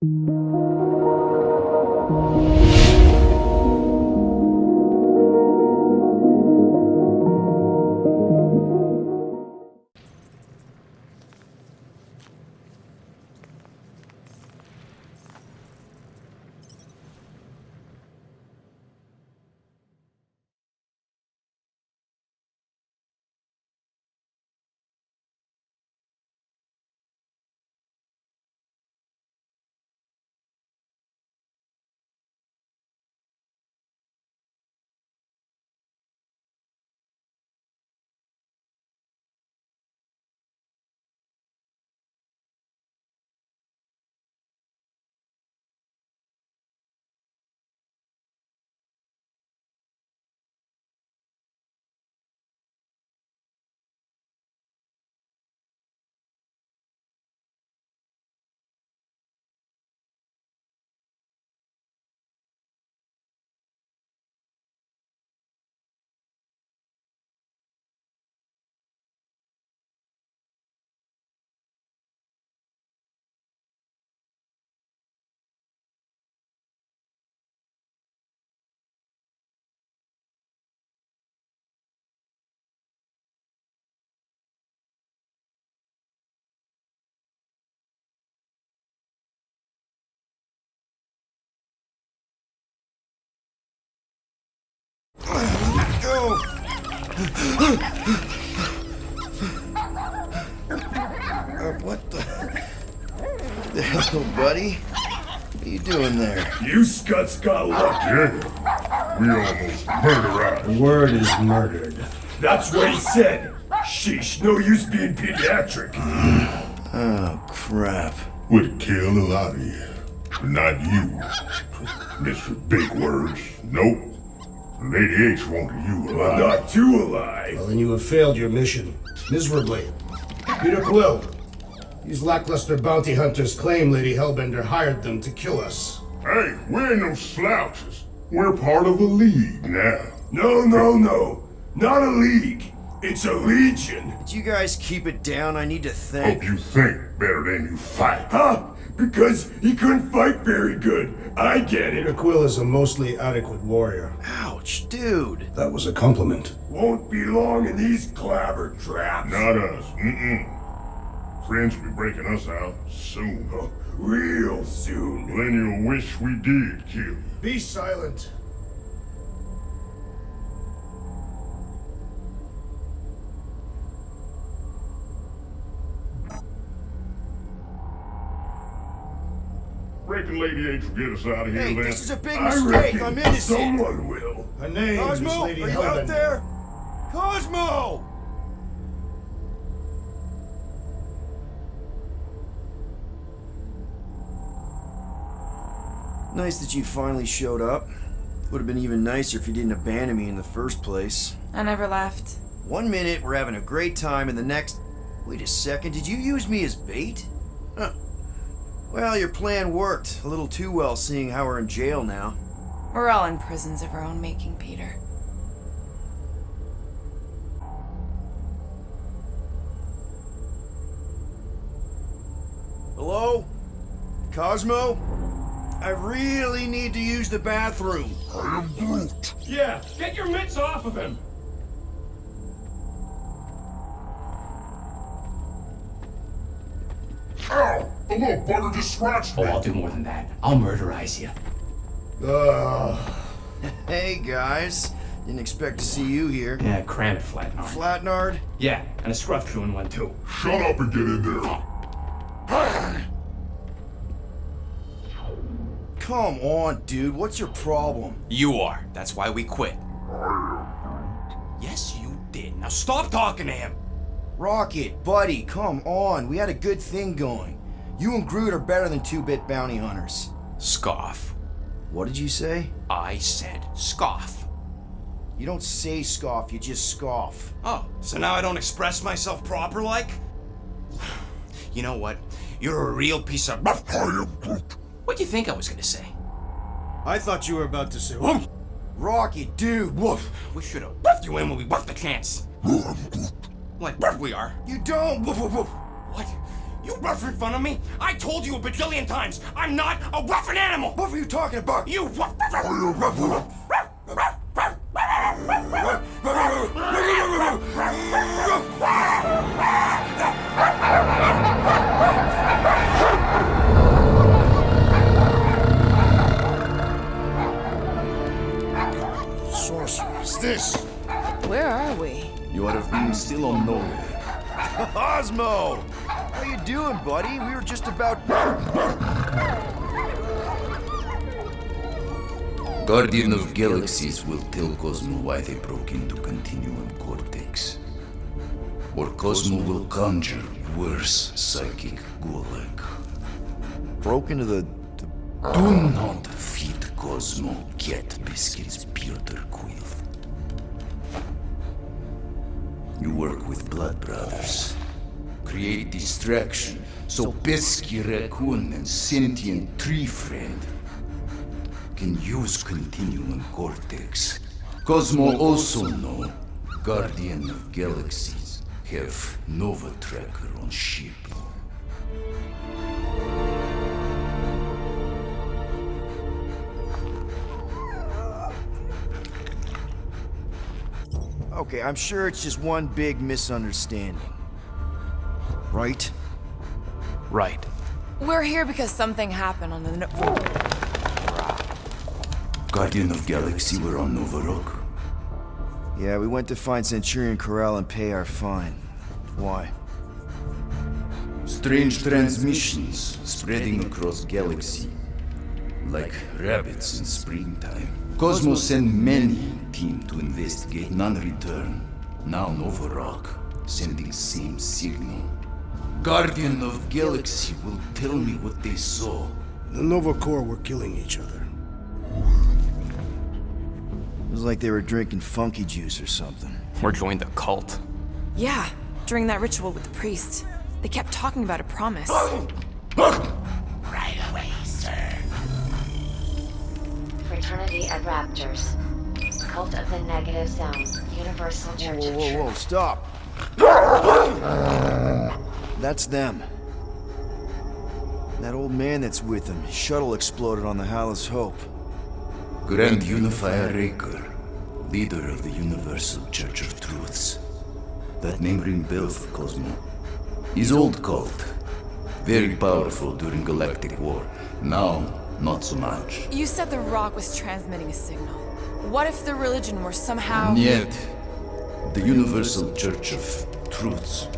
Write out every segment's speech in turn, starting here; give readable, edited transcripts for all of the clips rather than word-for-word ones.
Go! What the hell, buddy? What are you doing there? You scuts got lucky. Yeah, we almost murdered. The word is murdered. That's what he said. Sheesh, no use being pediatric. Oh, crap. Would kill a lot of you, but not you. Mr. Big Words. Nope. Lady H wanted you alive. Not too alive. Well, then you have failed your mission. Miserably. Peter Quill. These lackluster bounty hunters claim Lady Hellbender hired them to kill us. Hey, we're no slouches. We're part of a league now. No, no, no. Not a league. It's a legion. Did you guys keep it down? I need to think. Hope you think better than you fight. Huh? Because he couldn't fight very good. I get Peter it. Quill is a mostly adequate warrior. Ouch, dude. That was a compliment. Won't be long in these clabber traps. Not us. Friends will be breaking us out soon. Real soon. Then you'll wish we did kill you. Be silent. Reckon Lady H will get us out of here Hey, then. this is a big I mistake. reckon I'm innocent. someone will. Her name Cosmo, is are Lady you Hellbender. out there? Cosmo! Nice that you finally showed up. Would have been even nicer if you didn't abandon me in the first place. I never left. 1 minute, we're having a great time, and the next... Wait a second, did you use me as bait? Huh. Well, your plan worked. A little too well, seeing how we're in jail now. We're all in prisons of our own making, Peter. Hello? Cosmo? I really need to use the bathroom. I am Groot. Yeah, get your mitts off of him. Ow! The little bugger just scratched Oh, me. I'll do more than that. I'll murderize you. Hey, guys. Didn't expect to see you here. Yeah, cram it, Flatnard. Flatnard? Yeah, and a scruff chewing one too. Shut up and get in there. Come on, dude. What's your problem? You are. That's why we quit. Yes, you did. Now stop talking to him. Rocket, buddy, come on. We had a good thing going. You and Groot are better than two-bit bounty hunters. Scoff. What did you say? I said scoff. You don't say scoff, you just scoff. Oh, so now I don't express myself proper like? You know what? You're a real piece of... I am Groot. What do you think I was gonna say? I thought you were about to say, Woof! Rocket, dude, woof. We should have woofed you in when we woofed the chance. Like we are. You don't, woof, woof, woof. What? You rough in front of me? I told you a bajillion times, I'm not a roughing animal! What were you talking about? You rough... Sorceress, this. Where are we? You are being still on nowhere. Cosmo! How you doing, buddy? We were just about... Guardian of Galaxies will tell Cosmo why they broke into Continuum Cortex. Or Cosmo will conjure worse psychic gulag. Broke into the... Do not feed Cosmo cat biscuits, Peter Quill. You work with Blood Brothers. Create distraction so pesky raccoon and sentient tree friend can use Continuum Cortex. Cosmo also know Guardian of Galaxies have Nova Tracker on ship. Okay, I'm sure it's just one big misunderstanding. Right? Right. We're here because something happened on the... Guardian of Galaxy were on Nova Rock. Yeah, we went to find Centurion Corral and pay our fine. Why? Strange transmissions spreading across galaxy, like rabbits in springtime. Cosmo sent many team to investigate, none return. Now Nova Rock sending same signal. Guardian of Galaxy will tell me what they saw. The Nova Corps were killing each other. It was like they were drinking funky juice or something. Or joined a cult. Yeah, during that ritual with the priest. They kept talking about a promise. Right away, sir. Fraternity of Raptors. Cult of the Negative Sound. Universal Church of Whoa, Truth. stop! That's them. That old man that's with them. His shuttle exploded on the Hallis Hope. Grand Unifier Raker, leader of the Universal Church of Truths. That name ring bell for Cosmo. His old cult. Very powerful during Galactic War. Now, not so much. You said the rock was transmitting a signal. What if the religion were somehow... Yet, the Universal Church of Truths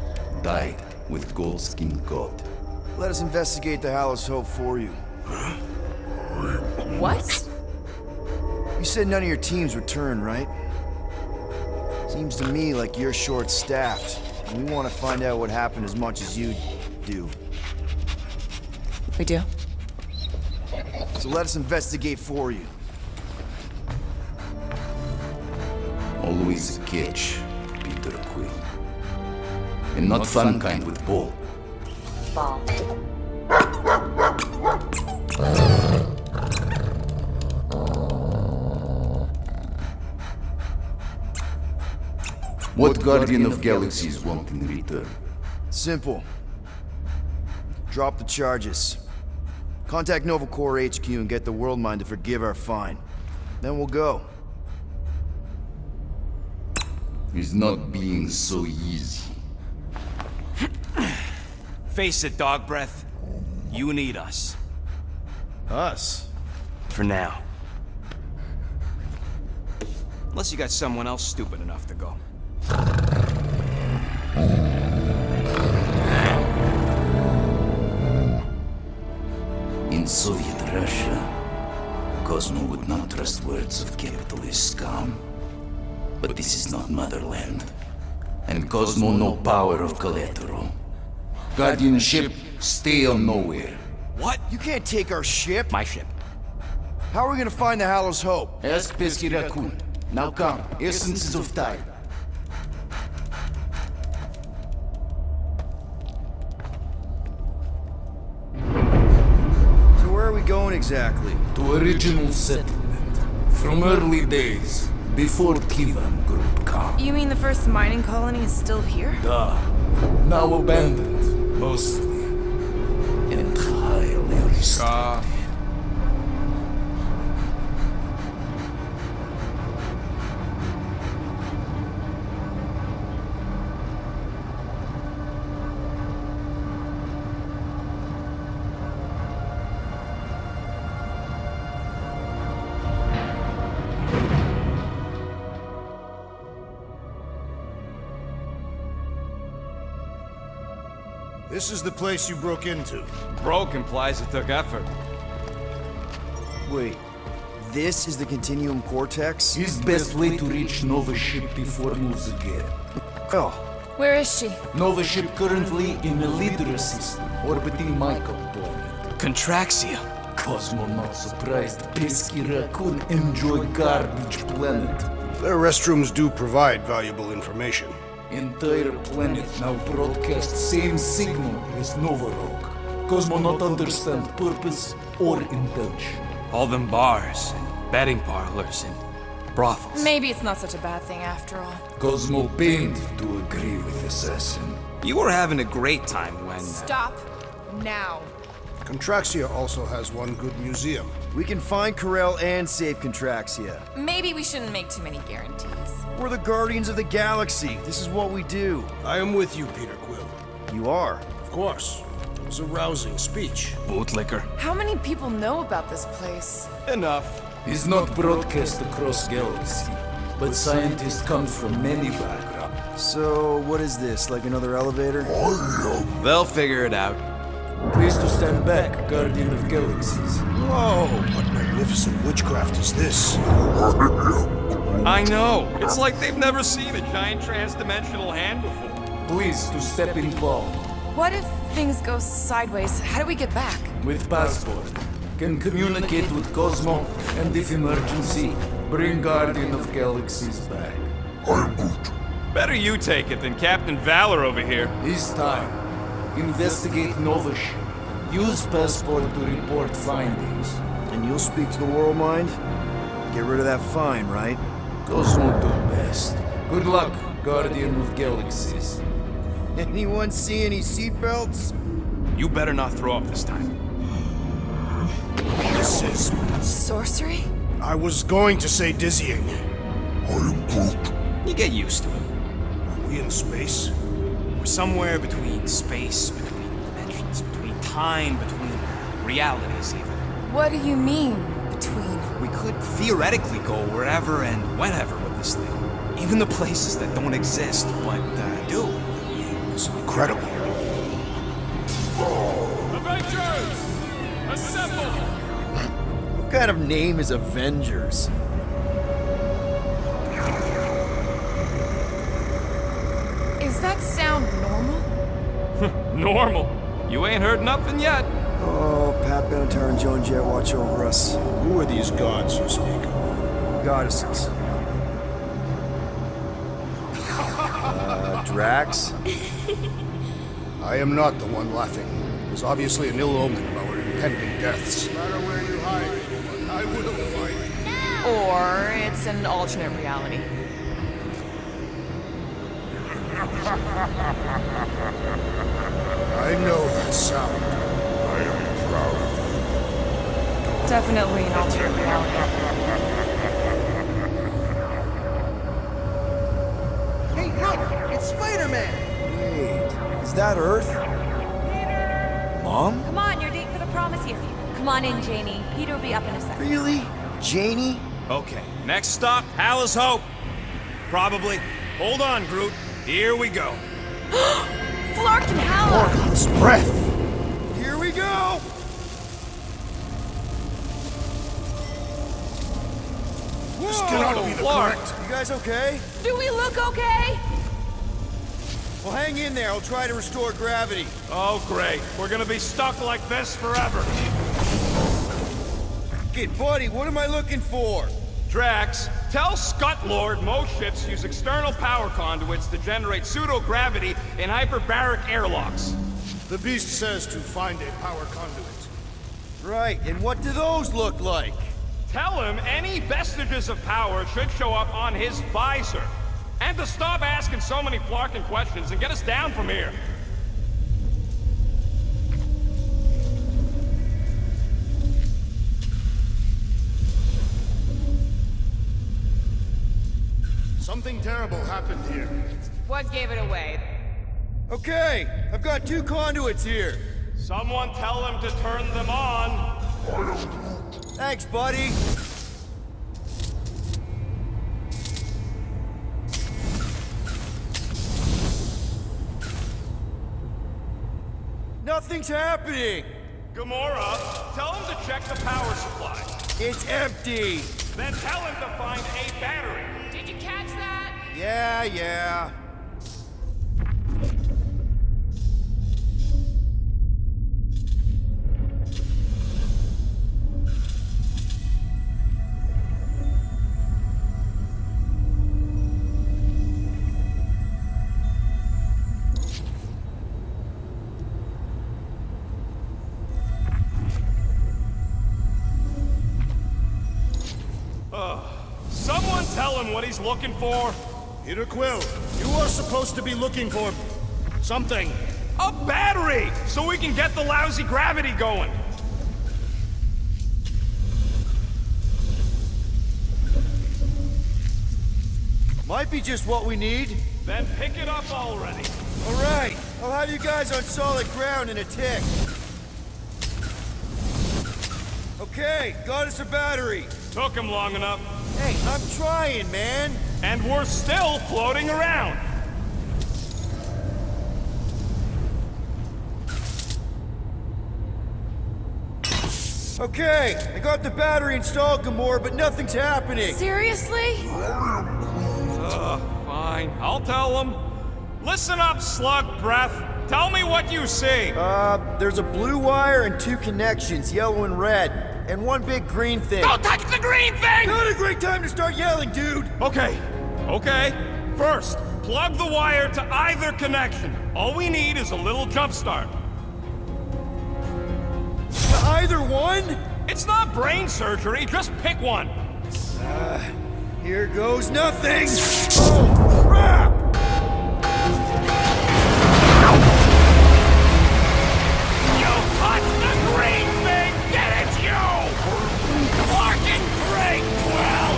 died with Goldskin God. Let us investigate the Hallis Hope for you. What? You said none of your teams return, right? Seems to me like you're short-staffed. And we want to find out what happened as much as you do. We do? So let us investigate for you. Always a catch, Peter Quill. And not fun kind with ball. Ball. What Guardian of Galaxies want in return? Simple. Drop the charges. Contact Nova Corps HQ and get the World Mind to forgive our fine. Then we'll go. It's not being so easy. Face it, dog breath. You need us. Us? For now. Unless you got someone else stupid enough to go. In Soviet Russia, Cosmo would not trust words of capitalist scum. But this is not motherland. And Cosmo no power of collateral. Guardianship, stay on nowhere. What? You can't take our ship. My ship. How are we gonna find the Hallows Hope? Ask Pesky Raccoon. Now come, essences of time. So where are we going exactly? To original settlement. From early days, before Tivan Group come. You mean the first mining colony is still here? Now abandoned, mostly. Cough. This is the place you broke into. Broke implies it took effort. Wait, this is the Continuum Cortex? His best way to reach Nova ship before moves again. Oh, Where is she? Nova ship currently in the Leader system, orbiting Michael planet. Contraxia. Cosmo not surprised. Pesky raccoon enjoy garbage planet. Their restrooms do provide valuable information. Entire planet now broadcast same signal as Nova Rock. Cosmo not understand purpose or intention. All them bars and betting parlors and brothels. Maybe it's not such a bad thing after all. Cosmo pained to agree with Assassin. You were having a great time when... Stop now. Contraxia also has one good museum. we can find Corel and save Contraxia. Maybe we shouldn't make too many guarantees. We're the Guardians of the Galaxy. This is what we do. I am with you, Peter Quill. You are. Of course. It was a rousing speech. Bootlicker. How many people know about this place? Enough. Is not broadcast across galaxy, but scientists come from many backgrounds. So, what is this? Like another elevator? They'll figure it out. Please to stand back, Guardian of Galaxies. Whoa! What magnificent witchcraft is this? I know. It's like they've never seen a giant trans-dimensional hand before. Please to step in palm. What if things go sideways? How do we get back? With passport. Can communicate with Cosmo, and if emergency, bring Guardian of Galaxies back. Better you take it than Captain Valor over here. This time, investigate Nova ship. Use passport to report findings. And you'll speak to the World Mind? Get rid of that fine, right? Cosmo do best. Good luck, Guardian of Galaxies. Anyone see any seatbelts? You better not throw up this time. This is... Sorcery? I was going to say dizzying. You get used to it. Are we in space? We're somewhere between space, between dimensions, between time, between realities even. What do you mean, between? We could theoretically go wherever and whenever with this thing. Even the places that don't exist, but do. It's incredible. Avengers! Assemble! What kind of name is Avengers? Is that sound normal? Normal. You ain't heard nothing yet. Oh, Pat Benatar and Joan Jett watch over us. Who are these gods you speak of? Goddesses. Drax? I am not the one laughing. It was obviously an ill omen of our impending deaths. No matter where you hide, I will fight. Or it's an alternate reality. I know that sound. I am proud. Definitely an alternate reality. Hey, look! It's Spider-Man! Wait, is that Earth? Mom? Come on, your date for the prom is here. Come on in, Janie. Peter will be up in a second. Really? Janie? Okay, next stop, Hal's Hope. Probably. Hold on, Groot. Here we go. Flark and Hala! Orgon's breath! Here we go! This cannot be the correct. You guys okay? Do we look okay? Well, hang in there. I'll try to restore gravity. Oh, great. We're gonna be stuck like this forever. Okay, buddy, what am I looking for? Drax, tell Scut Lord most ships use external power conduits to generate pseudo-gravity in hyperbaric airlocks. The beast says to find a power conduit. Right, and what do those look like? Tell him any vestiges of power should show up on his visor. And to stop asking so many flarking questions and get us down from here. Something terrible happened here. What gave it away? Okay, I've got 2 conduits here. Someone tell them to turn them on. Thanks, buddy. Nothing's happening. Gamora, tell him to check the power supply. It's empty. Then tell him to find a battery. Did you catch that? Yeah. Someone tell him what he's looking for. Peter Quill, you are supposed to be looking for something. A battery, so we can get the lousy gravity going. Might be just what we need. Then pick it up already. All right, I'll have you guys on solid ground in a tick. Okay, got us a battery. Took him long enough. Hey, I'm trying, man. And we're still floating around. Okay, I got the battery installed, Gamora, but nothing's happening. Seriously? Fine, I'll tell him. Listen up, slug breath. Tell me what you see. There's a blue wire and 2 connections, yellow and red, and 1 big green thing. Don't touch the green thing! Not a great time to start yelling, dude! Okay. First, plug the wire to either connection. All we need is a little jump start. Either one? It's not brain surgery, just pick one. Here goes nothing! Oh, crap! You touched the green thing! Get it, you! Fucking great, Quill!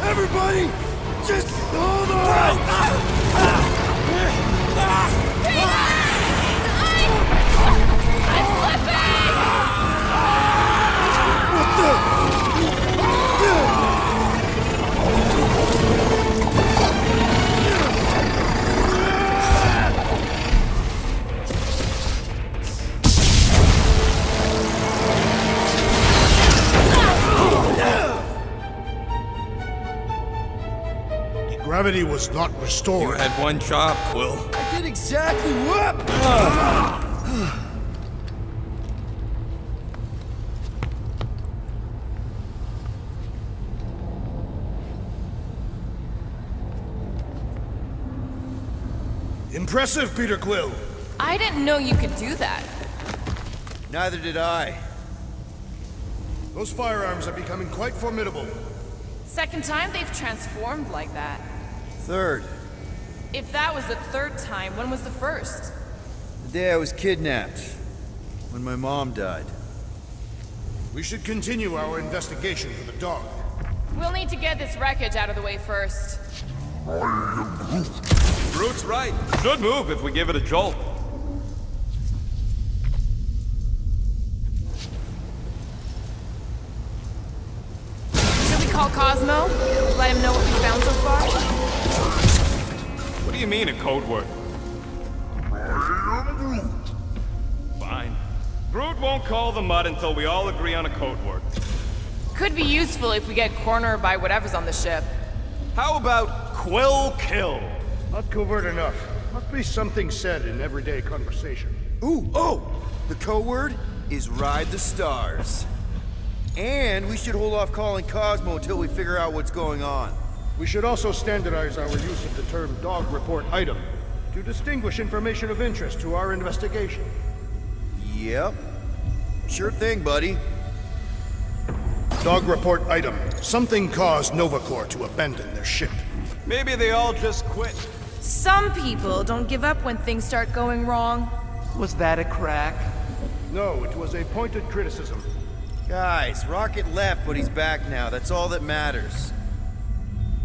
Everybody, just hold on! I'm flipping! What the? Gravity was not restored. You had one job, Quill. I did exactly what? Impressive, Peter Quill. I didn't know you could do that. Neither did I. Those firearms are becoming quite formidable. Second time they've transformed like that. Third, If that was the 3rd time, when was the 1st? the day I was kidnapped. When my mom died. We should continue our investigation for the dog. We'll need to get this wreckage out of the way first. Groot's right. Should move if we give it a jolt. Should we call Cosmo? Let him know what we found so far? What do you mean, a code word? Fine. Groot won't call the mud until we all agree on a code word. Could be useful if we get cornered by whatever's on the ship. How about Quill Kill? Not covert enough. Must be something said in everyday conversation. The code word is Ride the Stars. And we should hold off calling Cosmo until we figure out what's going on. We should also standardize our use of the term dog report item to distinguish information of interest to our investigation. Yep. Sure thing, buddy. Dog report item. Something caused Nova Corps to abandon their ship. Maybe they all just quit. Some people don't give up when things start going wrong. Was that a crack? No, it was a pointed criticism. Guys, Rocket left, but he's back now. That's all that matters.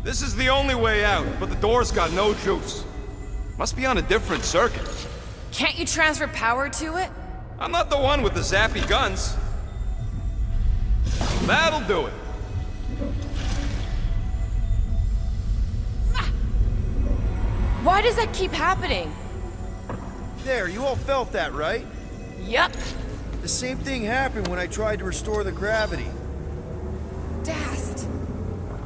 This is the only way out, but the door's got no juice. Must be on a different circuit. Can't you transfer power to it? I'm not the one with the zappy guns. That'll do it. Why does that keep happening? There, you all felt that, right? Yup. The same thing happened when I tried to restore the gravity. Dast.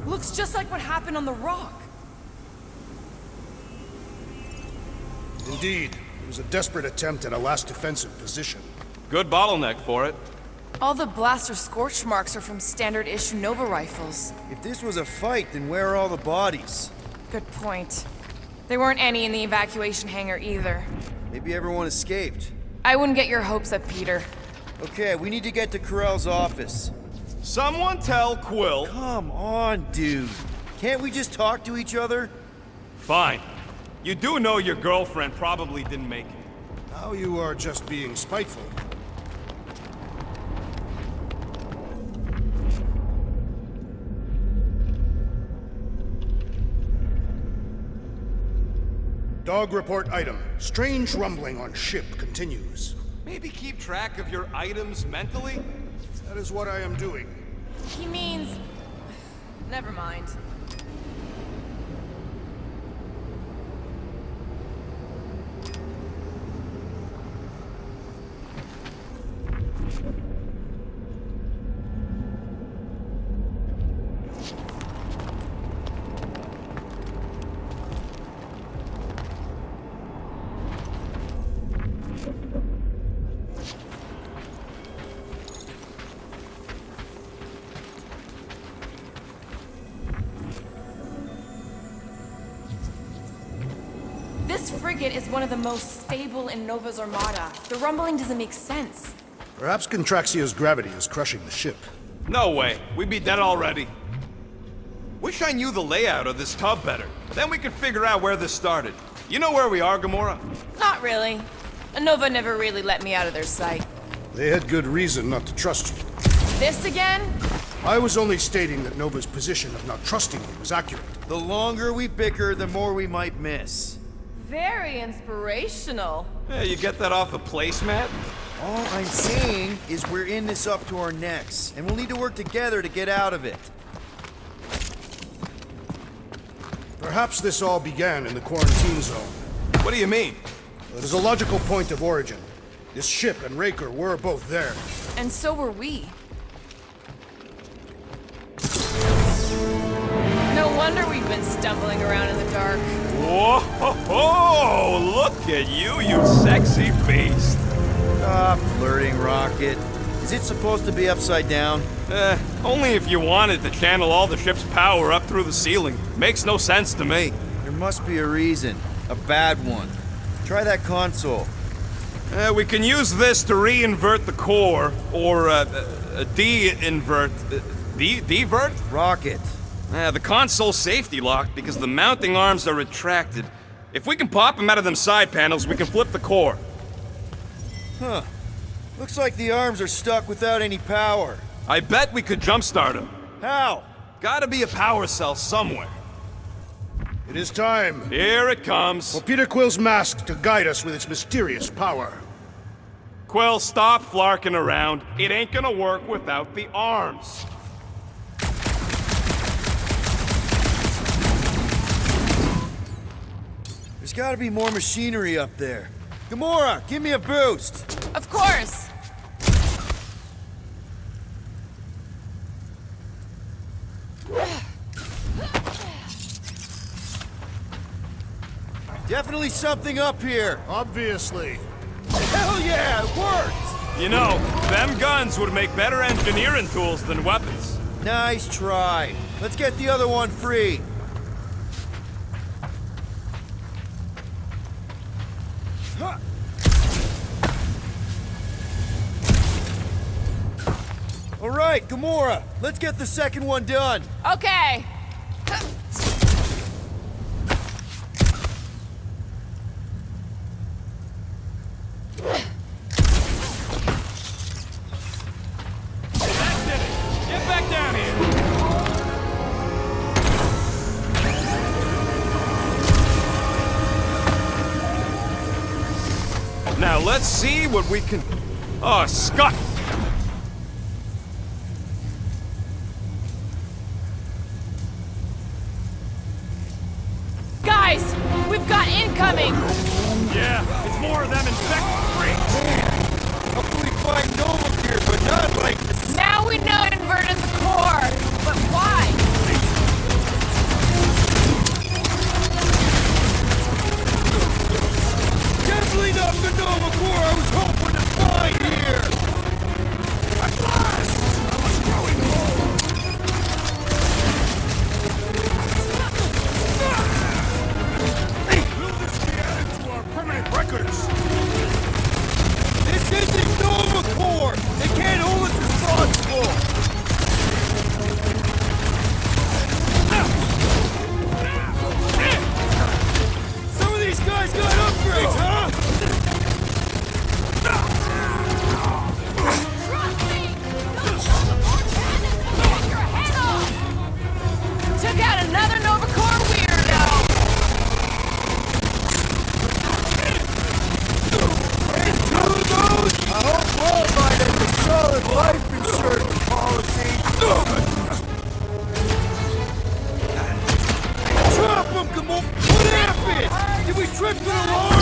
Looks just like what happened on the rock. Indeed. It was a desperate attempt at a last defensive position. Good bottleneck for it. All the blaster scorch marks are from standard issue Nova rifles. If this was a fight, then where are all the bodies? Good point. There weren't any in the evacuation hangar either. Maybe everyone escaped. I wouldn't get your hopes up, Peter. Okay, we need to get to Carell's office. Someone tell Quill. Come on, dude. Can't we just talk to each other? Fine. You do know your girlfriend probably didn't make it. Now you are just being spiteful. Dog report item. Strange rumbling on ship continues. Maybe keep track of your items mentally? That is what I am doing. He means... Never mind. This frigate is one of the most stable in Nova's armada. The rumbling doesn't make sense. Perhaps Contraxia's gravity is crushing the ship. No way. We'd be dead already. Wish I knew the layout of this tub better. Then we could figure out where this started. You know where we are, Gamora? Not really. Nova never really let me out of their sight. They had good reason not to trust you. This again? I was only stating that Nova's position of not trusting you was accurate. The longer we bicker, the more we might miss. Very inspirational. Yeah, you get that off a placemat? All I'm saying is we're in this up to our necks, and we'll need to work together to get out of it. Perhaps this all began in the quarantine zone. What do you mean? It is a logical point of origin. This ship and Raker were both there. And so were we. No wonder we've been stumbling around in the dark. Whoa! Look at you, you sexy beast! Stop flirting, Rocket. Is it supposed to be upside down? Only if you wanted to channel all the ship's power up through the ceiling. Makes no sense to me. There must be a reason. A bad one. Try that console. We can use this to re-invert the core, or de-invert... Divert? Rocket. The console's safety locked because the mounting arms are retracted. If we can pop them out of them side panels, we can flip the core. Huh. Looks like the arms are stuck without any power. I bet we could jumpstart them. How? Gotta be a power cell somewhere. It is time. Here it comes. For Peter Quill's mask to guide us with its mysterious power. Quill, stop flarking around. It ain't gonna work without the arms. There's gotta be more machinery up there. Gamora, give me a boost! Of course! Definitely something up here. Obviously. Hell yeah, it worked! You know, them guns would make better engineering tools than weapons. Nice try. Let's get the other one free. Huh. All right, Gamora, let's get the second one done. Okay. Let's see what we can... Oh, Scott! Guys, we've got incoming! Yeah, it's more of them infected freaks. Hopefully find Nova here, but not like this. Now we know it inverted the core, but why? Definitely not the Nova core I was hoping to find here! At last! I was growing old! Will this be added to our permanent records? This isn't Nova core! They can't hold us responsible! Some of these guys got upgrades, huh? Trust me! Those Nova cannons will take your head off! Took out another Nova core weirdo! I hope qualified as a solid life insurance policy. Drop him, come on! What happened? Did we trip an alarm?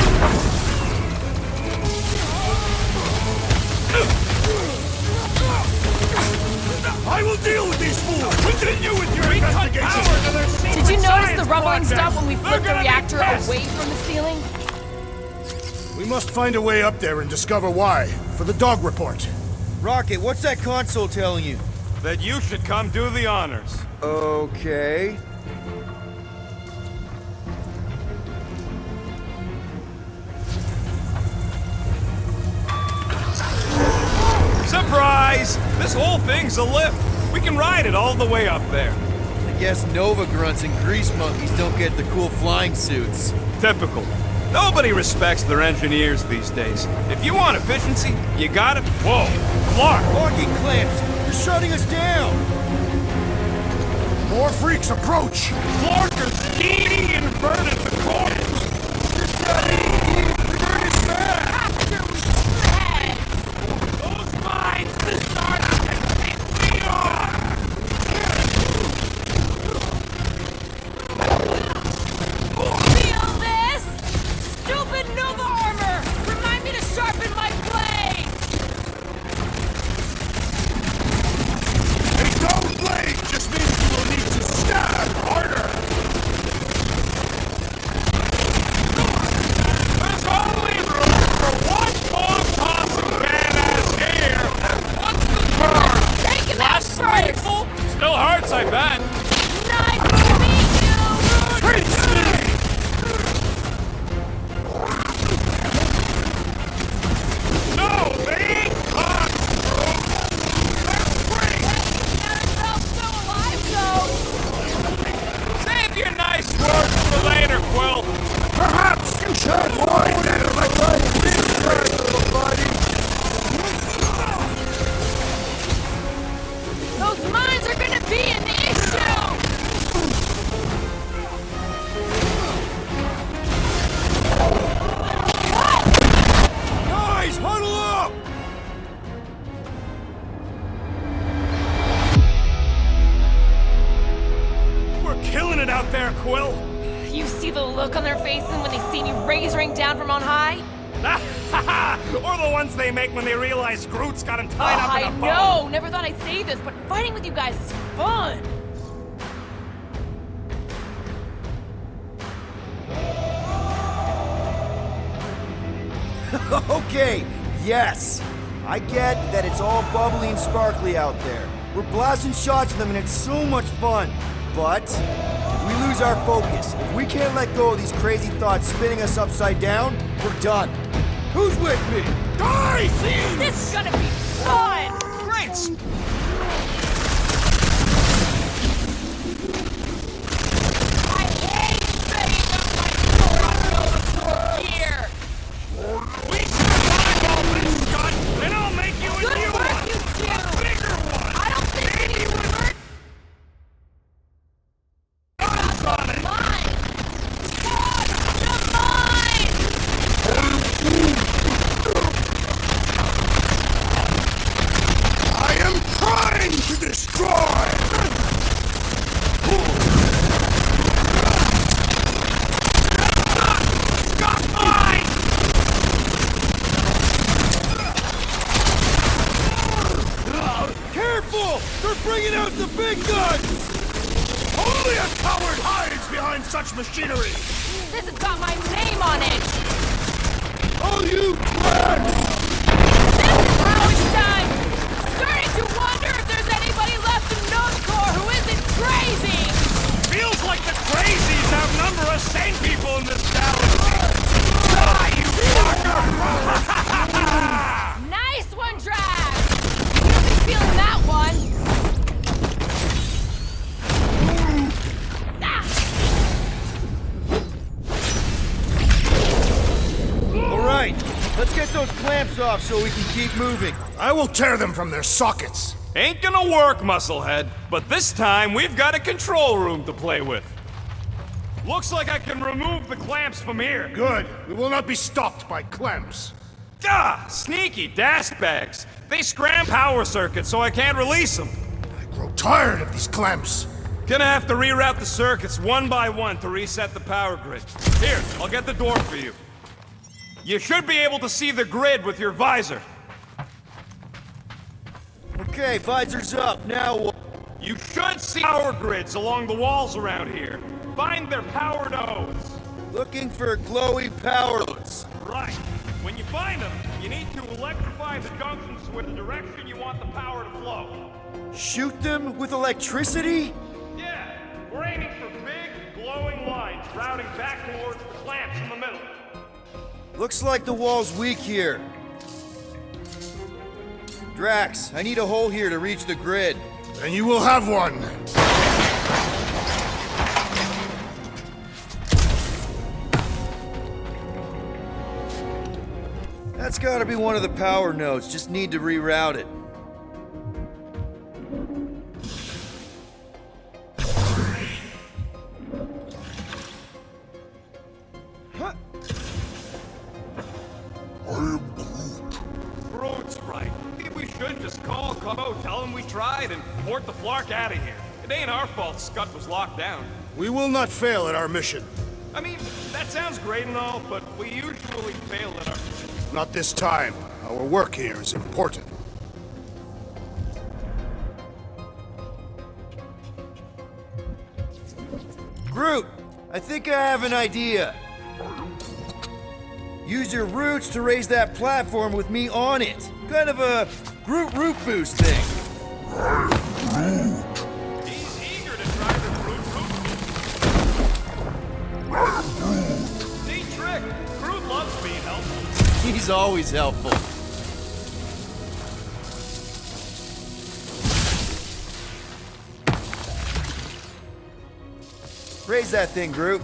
I will deal with these fools! Continue with your investigation! Did you notice the rumbling stopped when we flipped the reactor away from the ceiling? We must find a way up there and discover why, for the dog report. Rocket, what's that console telling you? That you should come do the honors. Okay. Surprise! This whole thing's a lift. We can ride it all the way up there. I guess Nova grunts and grease monkeys don't get the cool flying suits. Typical. Nobody respects their engineers these days. If you want efficiency, you gotta... Whoa! Clark! Parking clamps! You're shutting us down! More freaks approach! Clark is de-inverted the core! Those mines started to piss me off! Feel this? Stupid Nova armor! Remind me to sharpen my blade! A dull blade just means you will need to stab harder! There's only room for one more tossing badass here! What's the burn? Take him out Last first! rifle? Still hurts, I bet. Nice to meet you! No, they ain't caught! They're free! Yourself still alive, though! Save your nice words for later, Quill! Perhaps you should avoid an electric Little buddy! Those mines are gonna be an issue! Guys, huddle up! We're killing it out there, Quill! You see the look on their faces when they see me razoring down from on high? Or the ones they make when they realize Groot's got him tied up in a I bone. know! Never thought I'd say this, but fighting with you guys is fun! Okay, yes. I get that it's all bubbly and sparkly out there. We're blasting shots at them and it's so much fun. But if we lose our focus, if we can't let go of these crazy thoughts spinning us upside down, we're done. Who's with me? Guys! This is gonna be fun! Great! I hate saying that my sword here! We survived all this, Scott! Then I'll make you a Good new work, one! you two! A bigger one! I don't think we need to hurt Guns on it! mine! The mine! bringing out the big guns! Only a coward hides behind such machinery! This has got my name on it! All you brats! This is how it's done! Starting to wonder if there's anybody left in Novacore who isn't crazy! Feels like the crazies outnumber us sane people in this galaxy! Die, you fucker! Nice one, Drax! You'll be feeling that one! All right, let's get those clamps off so we can keep moving. I will tear them from their sockets. Ain't gonna work, Musclehead. But this time, we've got a control room to play with. Looks like I can remove the clamps from here. Good. We will not be stopped by clamps. Ah, sneaky bags. They scram power circuits so I can't release them. I grow tired of these clamps. Gonna have to reroute the circuits one by one to reset the power grid. Here, I'll get the door for you. You should be able to see the grid with your visor. Okay, visor's up. Now what? You should see power grids along the walls around here. Find their power nodes. Looking for glowy power nodes. Right. When you find them, you need to electrify the junctions to the direction you want the power to flow. Shoot them with electricity? Yeah, we're aiming for big, glowing lines routing back towards the clamps in the middle. Looks like the wall's weak here. Drax, I need a hole here to reach the grid. Then you will have one. That's gotta be one of the power nodes, just need to reroute it. Huh. Groot's right. Maybe we should just call Cosmo, tell him we tried, and port the Flark out of here. It ain't our fault Scud was locked down. We will not fail at our mission. I mean, that sounds great and all, but we usually fail at our... Not this time. Our work here is important. Groot, I think I have an idea. Use your roots to raise that platform with me on it. Kind of a Groot root boost thing. He's eager to try the Groot boost. Neat trick. Groot loves being helpful. He's always helpful. Raise that thing, Groot.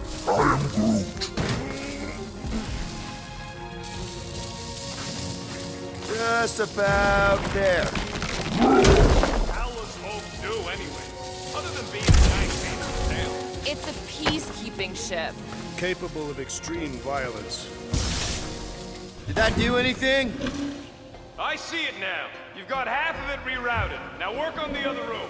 Just about there. How was Hope do anyway? Other than being a giant pain in the tail. It's a peacekeeping ship. Capable of extreme violence. Did that do anything? I see it now. You've got half of it rerouted. Now work on the other room.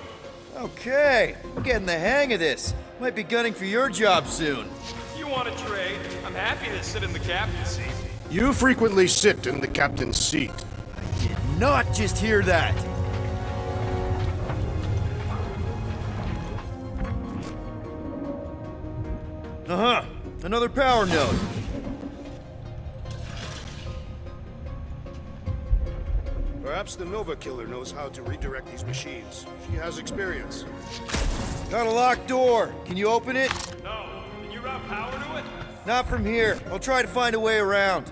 Okay, I'm getting the hang of this. Might be gunning for your job soon. You want to trade? I'm happy to sit in the captain's seat. You frequently sit in the captain's seat. Did not just hear that. Uh-huh. Another power node. Perhaps the Nova Killer knows how to redirect these machines. She has experience. Got a locked door. Can you open it? No. Can you route power to it? Not from here. I'll try to find a way around.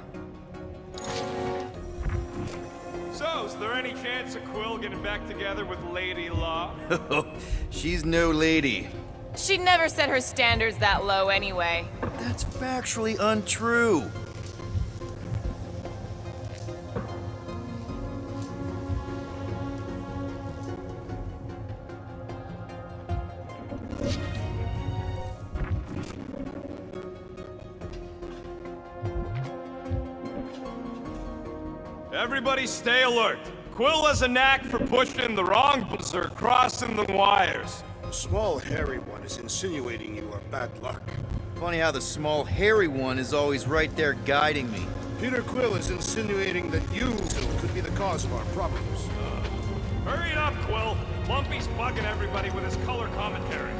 So, is there any chance of Quill getting back together with Lady Law? She's no lady. She'd never set her standards that low anyway. That's factually untrue. Everybody stay alert. Quill has a knack for pushing the wrong buttons or crossing the wires. The small, hairy one is insinuating you are bad luck. Funny how the small, hairy one is always right there guiding me. Peter Quill is insinuating that you could be the cause of our problems. Hurry it up, Quill. Lumpy's bugging everybody with his color commentary.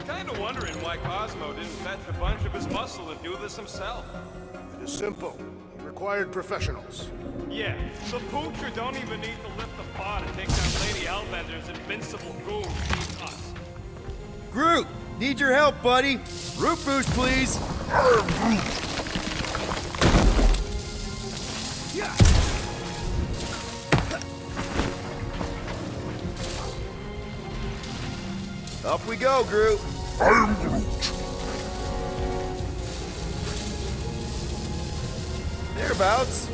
Kinda wondering why Cosmo didn't fetch a bunch of his muscle and do this himself. It is simple. He required professionals. Yeah, the poocher don't even need to lift the pot and take down Lady Hellbender's invincible goons. He's us. Groot, need your help, buddy. Root boost, please. Up we go, Groot. I'm Groot. Thereabouts.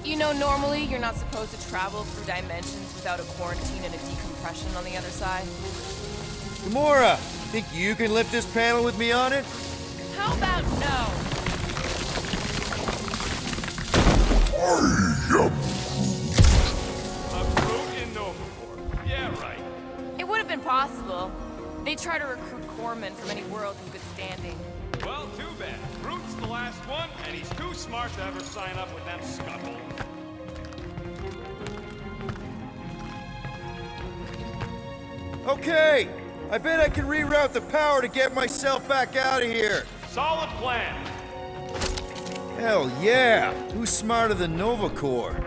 You know, normally you're not supposed to travel through dimensions without a quarantine and a decompression on the other side. Gamora, think you can lift this panel with me on it? How about no? A Groot in Novacore. Yeah, right. It would have been possible. They try to recruit corpsmen from any world in good standing. Well, too bad. Groot's the last one, and he's too smart to ever sign up with them scuttles. Okay, I bet I can reroute the power to get myself back out of here. Solid plan. Hell yeah! Who's smarter than Novacore?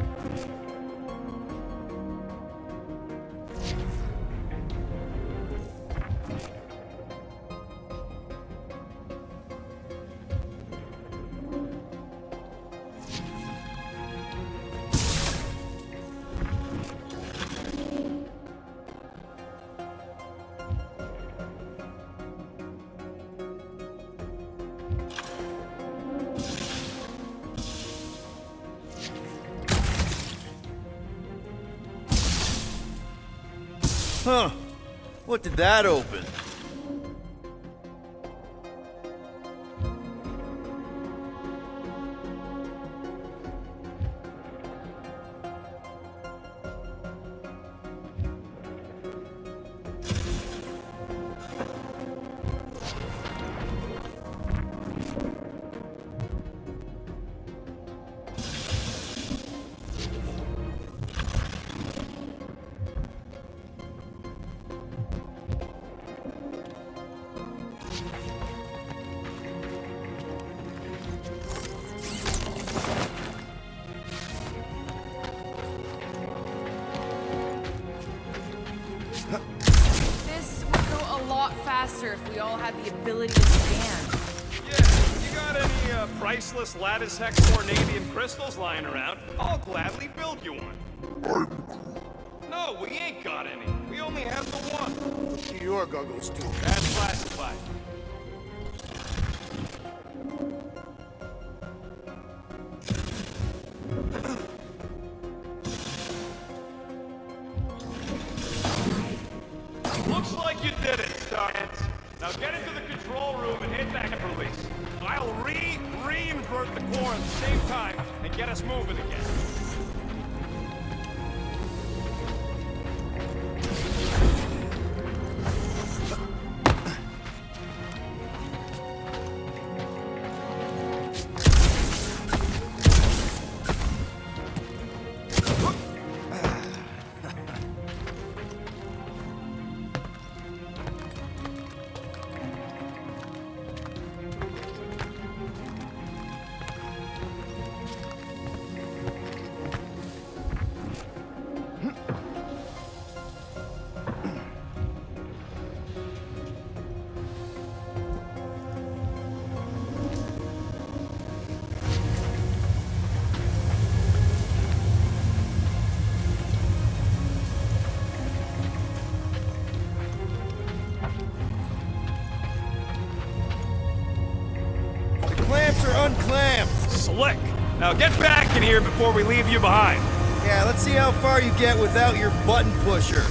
Huh. What did that open? This would go a lot faster if we all had the ability to scan. Yeah, you got any priceless lattice hex ornadium crystals lying around? I'll gladly build you one. No, we ain't got any. We only have the one. Look to your goggles, too. That's classified. Looks like you did it, Starheads. Now get into the control room and hit that release. I'll re-invert the core at the same time and get us moving again. Unclamped. Slick. Now get back in here before we leave you behind. Yeah, let's see how far you get without your button pusher.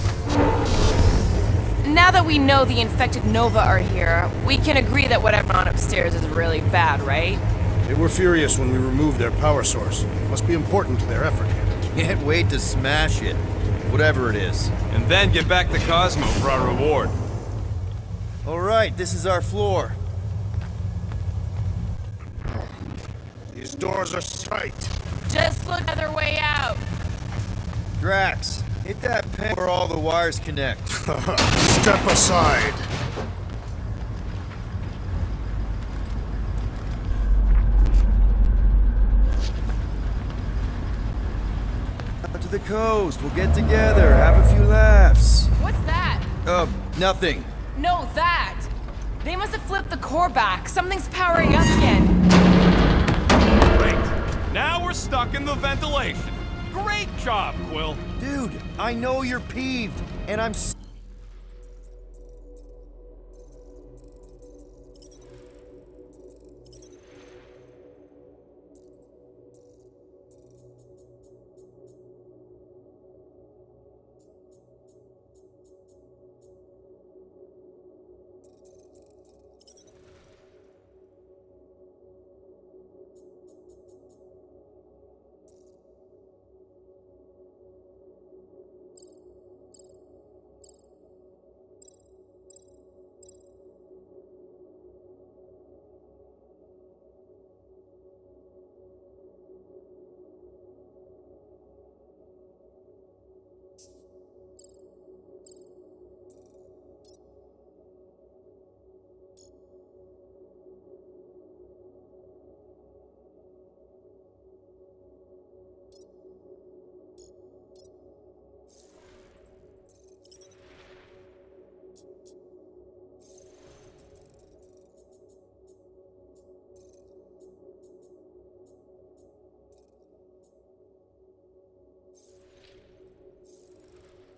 Now that we know the infected Nova are here, we can agree that whatever on upstairs is really bad, right? They were furious when we removed their power source. Must be important to their effort here. Can't wait to smash it. Whatever it is. And then get back to Cosmo for our reward. Alright, this is our floor. These doors are tight. Just look other way out. Drax, hit that pen where all the wires connect. Step aside. Out to the coast, we'll get together, have a few laughs. What's that? Nothing. No, that. They must have flipped the core back. Something's powering up again. Great. Now we're stuck in the ventilation. Great job, Quill. Dude, I know you're peeved, and I'm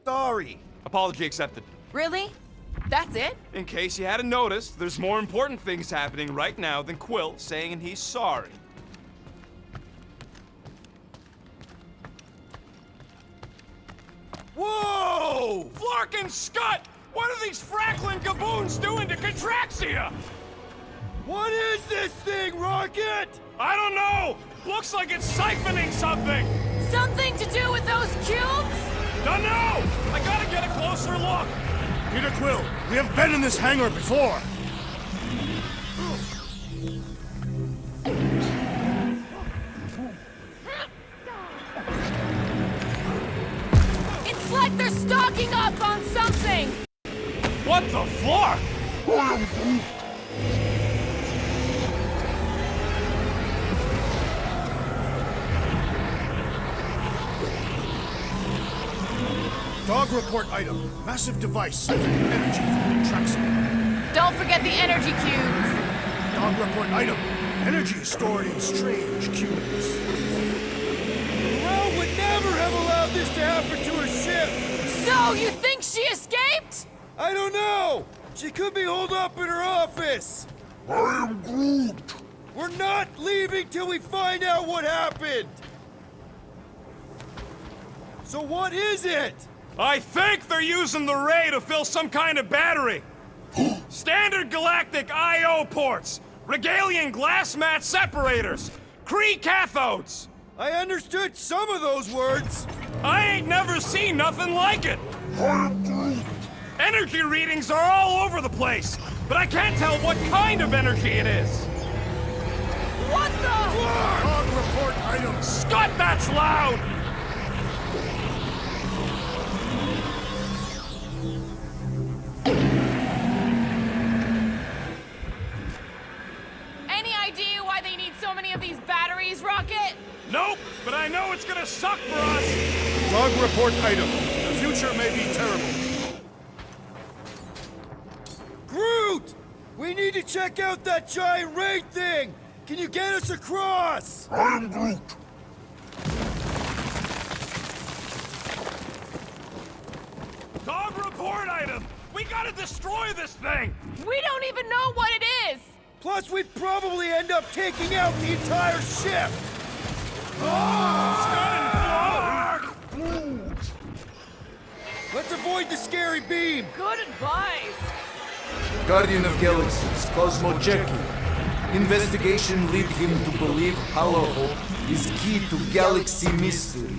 sorry. Apology accepted. Really? That's it? In case you hadn't noticed, there's more important things happening right now than Quill saying he's sorry. Whoa! Flark and Scott! What are these Franklin gaboons doing to Contraxia? What is this thing, Rocket? I don't know! Looks like it's siphoning something! Something to do with those cubes? Don't know! I gotta get a closer look! Peter Quill, we have been in this hangar before. It's like they're stocking up on something! What the Flark? Dog report item. Massive device siphoning energy from Contraxia. Don't forget the energy cubes! Dog report item. Energy stored in strange cubes. Well, would never have allowed this to happen to a ship. So, you think she escaped? I don't know. She could be holed up in her office. I am Groot. We're not leaving till we find out what happened. So what is it? I think they're using the ray to fill some kind of battery. Standard galactic I.O. ports, Regalian glass mat separators, Kree cathodes. I understood some of those words. I ain't never seen nothing like it. I am Groot. Energy readings are all over the place, but I can't tell what kind of energy it is. What the? Dog report item. Scott, that's loud! Any idea why they need so many of these batteries, Rocket? Nope, but I know it's gonna suck for us. Dog report item. The future may be terrible. Groot! We need to check out that giant ray thing! Can you get us across? I am Groot. Dog report item! We gotta destroy this thing! We don't even know what it is! Plus, we'd probably end up taking out the entire ship! Let's avoid the scary beam! Good advice! Guardian of Galaxies, Cosmo checking. Investigation lead him to believe Hollow Hope is key to galaxy mystery.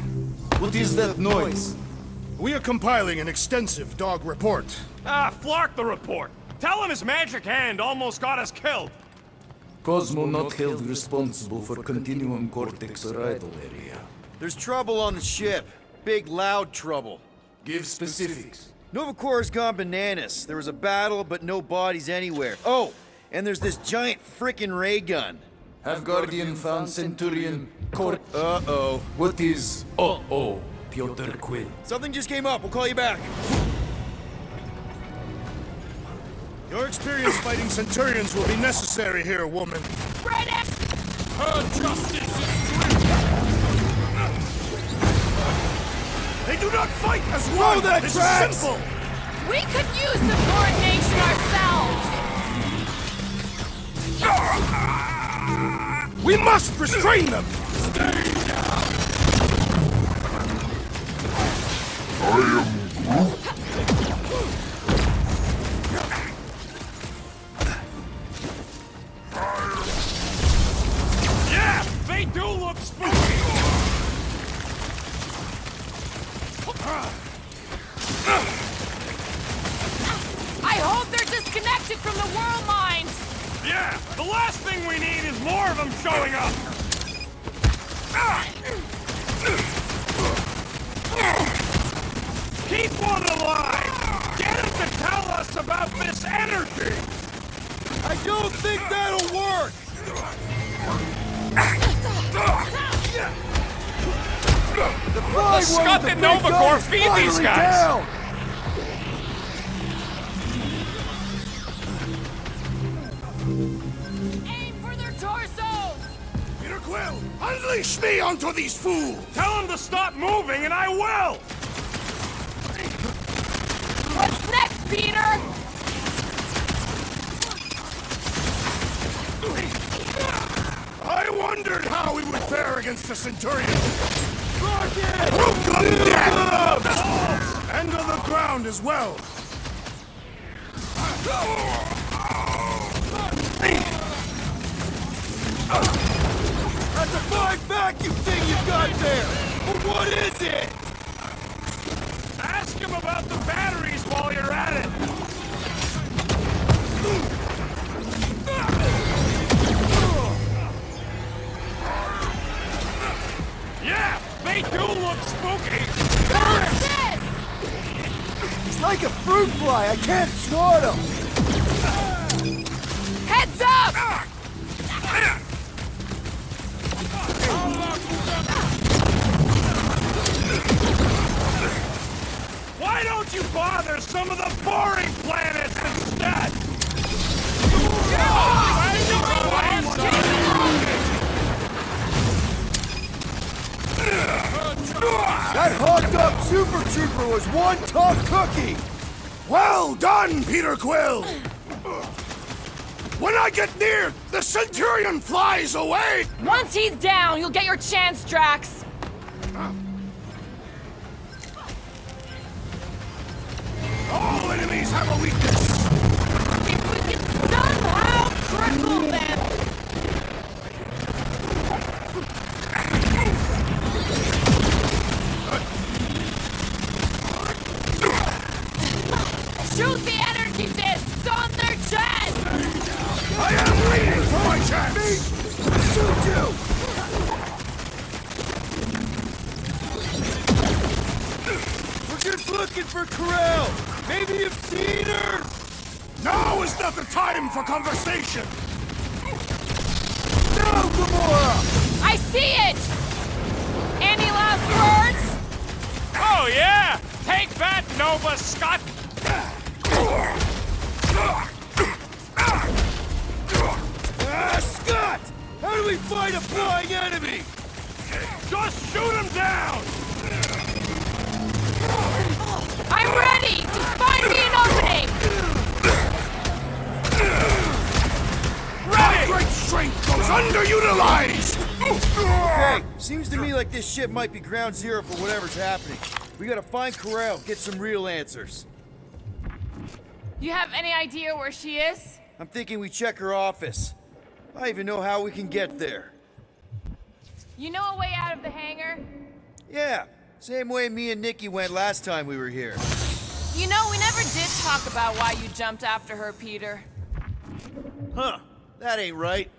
What is that noise? We are compiling an extensive dog report. Ah, flark the report. Tell him his magic hand almost got us killed. Cosmo not held responsible for Continuum Cortex arrival area. There's trouble on the ship. Big, loud trouble. Give specifics. Nova Corps gone bananas. There was a battle, but no bodies anywhere. Oh, and there's this giant frickin' ray gun. Have Guardian found Centurion Cort... Uh-oh. What is uh-oh, Piotr Quill? Something just came up. We'll call you back. Your experience fighting Centurions will be necessary here, woman. Spread it! Her justice is swift. They do not fight as one! that This tracks! is simple! We could use some coordination ourselves! We must restrain them! Yeah, they do look spooky. I hope they're disconnected from the world mind! Yeah, the last thing we need is more of them showing up. Keep one alive. Get him to tell us about this energy. I don't think that'll work! The Scott and Nova Corps feed these guys. Down. Aim for their torsos! Peter Quill, unleash me onto these fools! Tell them to stop moving and I will. What's next, Peter? I wondered how we would fare against the Centurion. Root of death! And of the ground as well. That's a fine vacuum thing you've got there! But what is it? Ask him about the batteries while you're at it. Yeah, they do look spooky. What's this? It's like a fruit fly. I can't swat him. Heads up! Why don't you bother some of the boring planets instead? That hooked up Super Trooper was one tough cookie. Well done, Peter Quill! When I get near, the Centurion flies away! Once he's down, you'll get your chance, Drax. All enemies have a weakness! If we can somehow cripple them! Shoot the energy discs on their chest! I am waiting for my chance! Shoot you! We're just looking for Corel. Maybe you've seen her. Now is not the time for conversation! No, Gamora! I see it! Any last words? Oh yeah! Take that, Nova Scott! Scott! How do we fight a flying enemy? Just shoot him down! I'm ready! Just find me an opening! My great strength goes underutilized! Okay, seems to me like this ship might be ground zero for whatever's happening. We gotta find Corel, get some real answers. You have any idea where she is? I'm thinking we check her office. I even know how we can get there. You know a way out of the hangar? Yeah, same way me and Nikki went last time we were here. You know, we never did talk about why you jumped after her, Peter. Huh, that ain't right.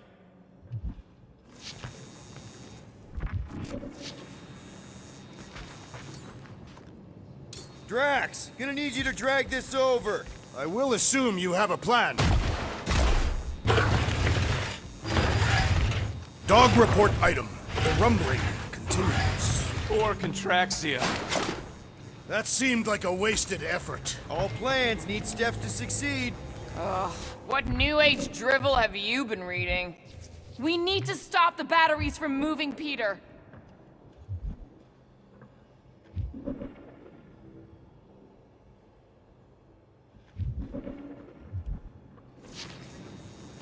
Drax, gonna need you to drag this over. I will assume you have a plan. Dog report item. The rumbling continues. Or Contraxia. That seemed like a wasted effort. All plans need steps to succeed. Ugh, what new age drivel have you been reading? We need to stop the batteries from moving, Peter.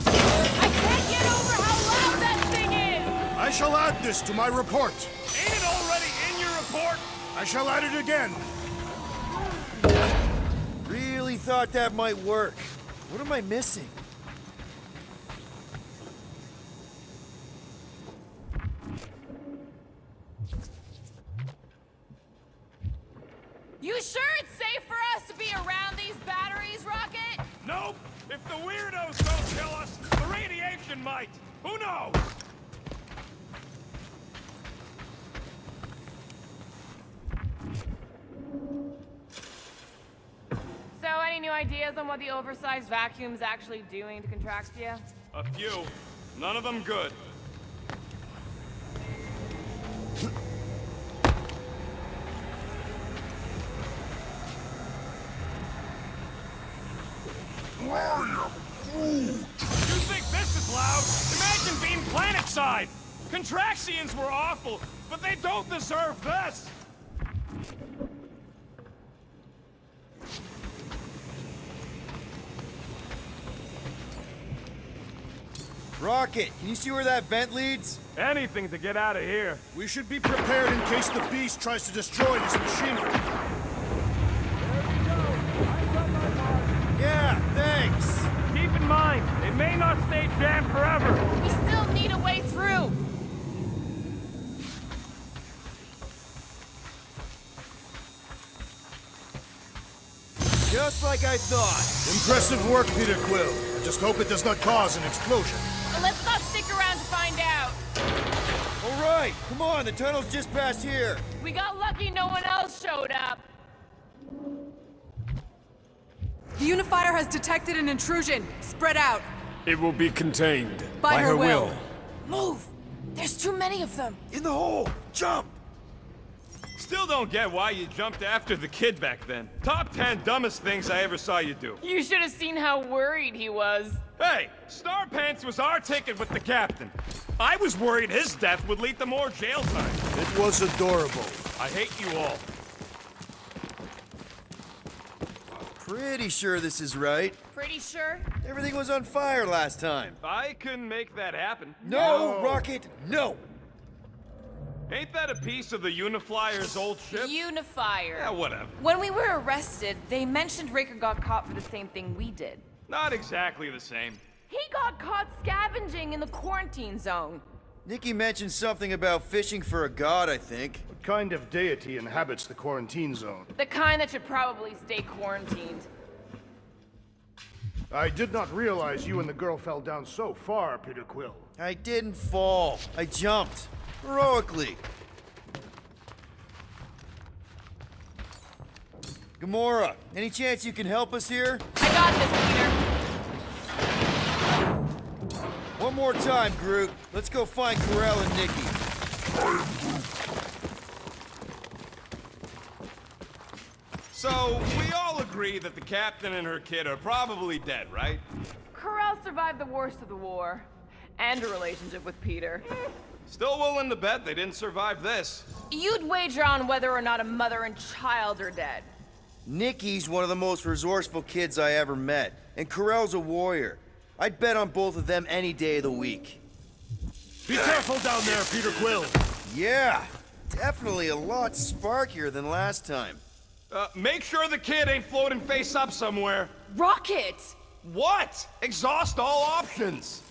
I can't get over how loud that thing is! I shall add this to my report. Ain't it already in your report? I shall add it again. Really thought that might work. What am I missing? You sure it's safe for us to be around these batteries, Rocket? Nope. If the weirdos don't kill us, the radiation might. Who knows? So, any new ideas on what the oversized vacuum's actually doing to Contraxia? A few. None of them good. You think this is loud? Imagine being planet-side! Contraxians were awful, but they don't deserve this! Rocket, can you see where that vent leads? Anything to get out of here. We should be prepared in case the beast tries to destroy this machinery. Yeah, thanks. Keep in mind, it may not stay jammed forever. We still need a way through! Just like I thought. Impressive work, Peter Quill. I just hope it does not cause an explosion. Let's not stick around to find out. All right, come on, the tunnel's just past here. We got lucky no one else showed up. The Unifier has detected an intrusion. Spread out. It will be contained. By her will. Move! There's too many of them. In the hole, jump! Still don't get why you jumped after the kid back then. Top 10 dumbest things I ever saw you do. You should have seen how worried he was. Hey, Star Pants was our ticket with the captain. I was worried his death would lead to more jail time. It was adorable. I hate you all. Pretty sure this is right. Pretty sure? Everything was on fire last time. I couldn't make that happen. No, Rocket, no! Ain't that a piece of the Uniflyer's old ship? Unifier. Yeah, whatever. When we were arrested, they mentioned Raker got caught for the same thing we did. Not exactly the same. He got caught scavenging in the quarantine zone. Nikki mentioned something about fishing for a god, I think. What kind of deity inhabits the quarantine zone? The kind that should probably stay quarantined. I did not realize you and the girl fell down so far, Peter Quill. I didn't fall. I jumped. Heroically. Gamora, any chance you can help us here? I got this, Peter. One more time, Groot. Let's go find Corell and Nikki. So, we all agree that the captain and her kid are probably dead, right? Corell survived the worst of the war. And a relationship with Peter. Still willing to bet they didn't survive this. You'd wager on whether or not a mother and child are dead. Nikki's one of the most resourceful kids I ever met, and Corell's a warrior. I'd bet on both of them any day of the week. Be careful down there, Peter Quill! Yeah, definitely a lot sparkier than last time. Make sure the kid ain't floating face up somewhere. Rocket! What? Exhaust all options.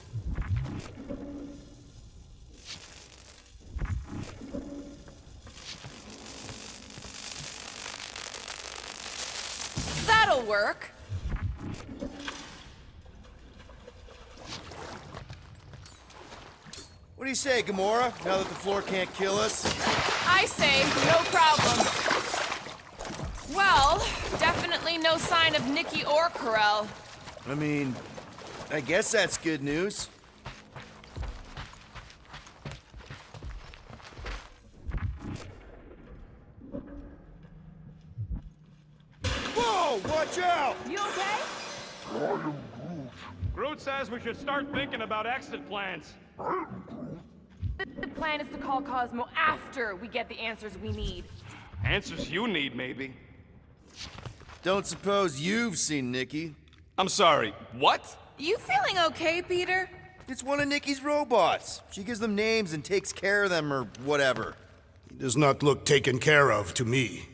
work. What do you say, Gamora, now that the floor can't kill us? I say, no problem. Well, definitely no sign of Nikki or Corell. I mean, I guess that's good news. Whoa, watch out! You okay? Groot says we should start thinking about exit plans. The plan is to call Cosmo after we get the answers we need. Answers you need, maybe. Don't suppose you've seen Nikki? I'm sorry, what? You feeling okay, Peter? It's one of Nikki's robots. She gives them names and takes care of them or whatever. He does not look taken care of to me.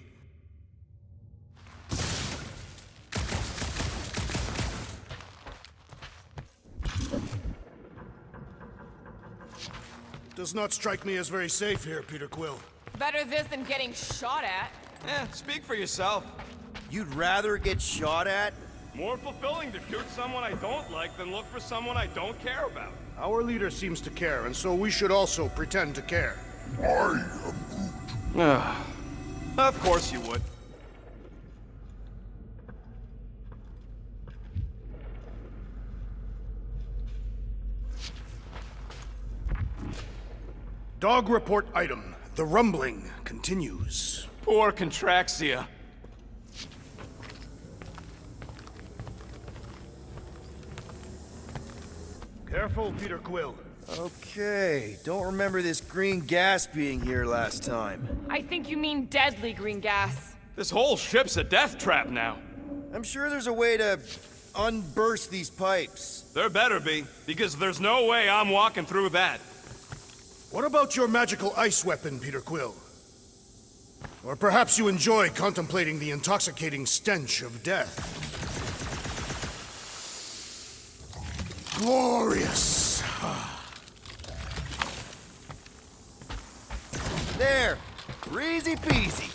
Does not strike me as very safe here, Peter Quill. Better this than getting shot at. Speak for yourself. You'd rather get shot at? More fulfilling to shoot someone I don't like than look for someone I don't care about. Our leader seems to care, and so we should also pretend to care. Of course you would. Dog report item. The rumbling continues. Poor Contraxia. Careful, Peter Quill. Okay, don't remember this green gas being here last time. I think you mean deadly green gas. This whole ship's a death trap now. I'm sure there's a way to unburst these pipes. There better be, because there's no way I'm walking through that. What about your magical ice weapon, Peter Quill? Or perhaps you enjoy contemplating the intoxicating stench of death. Glorious! There! Easy peasy!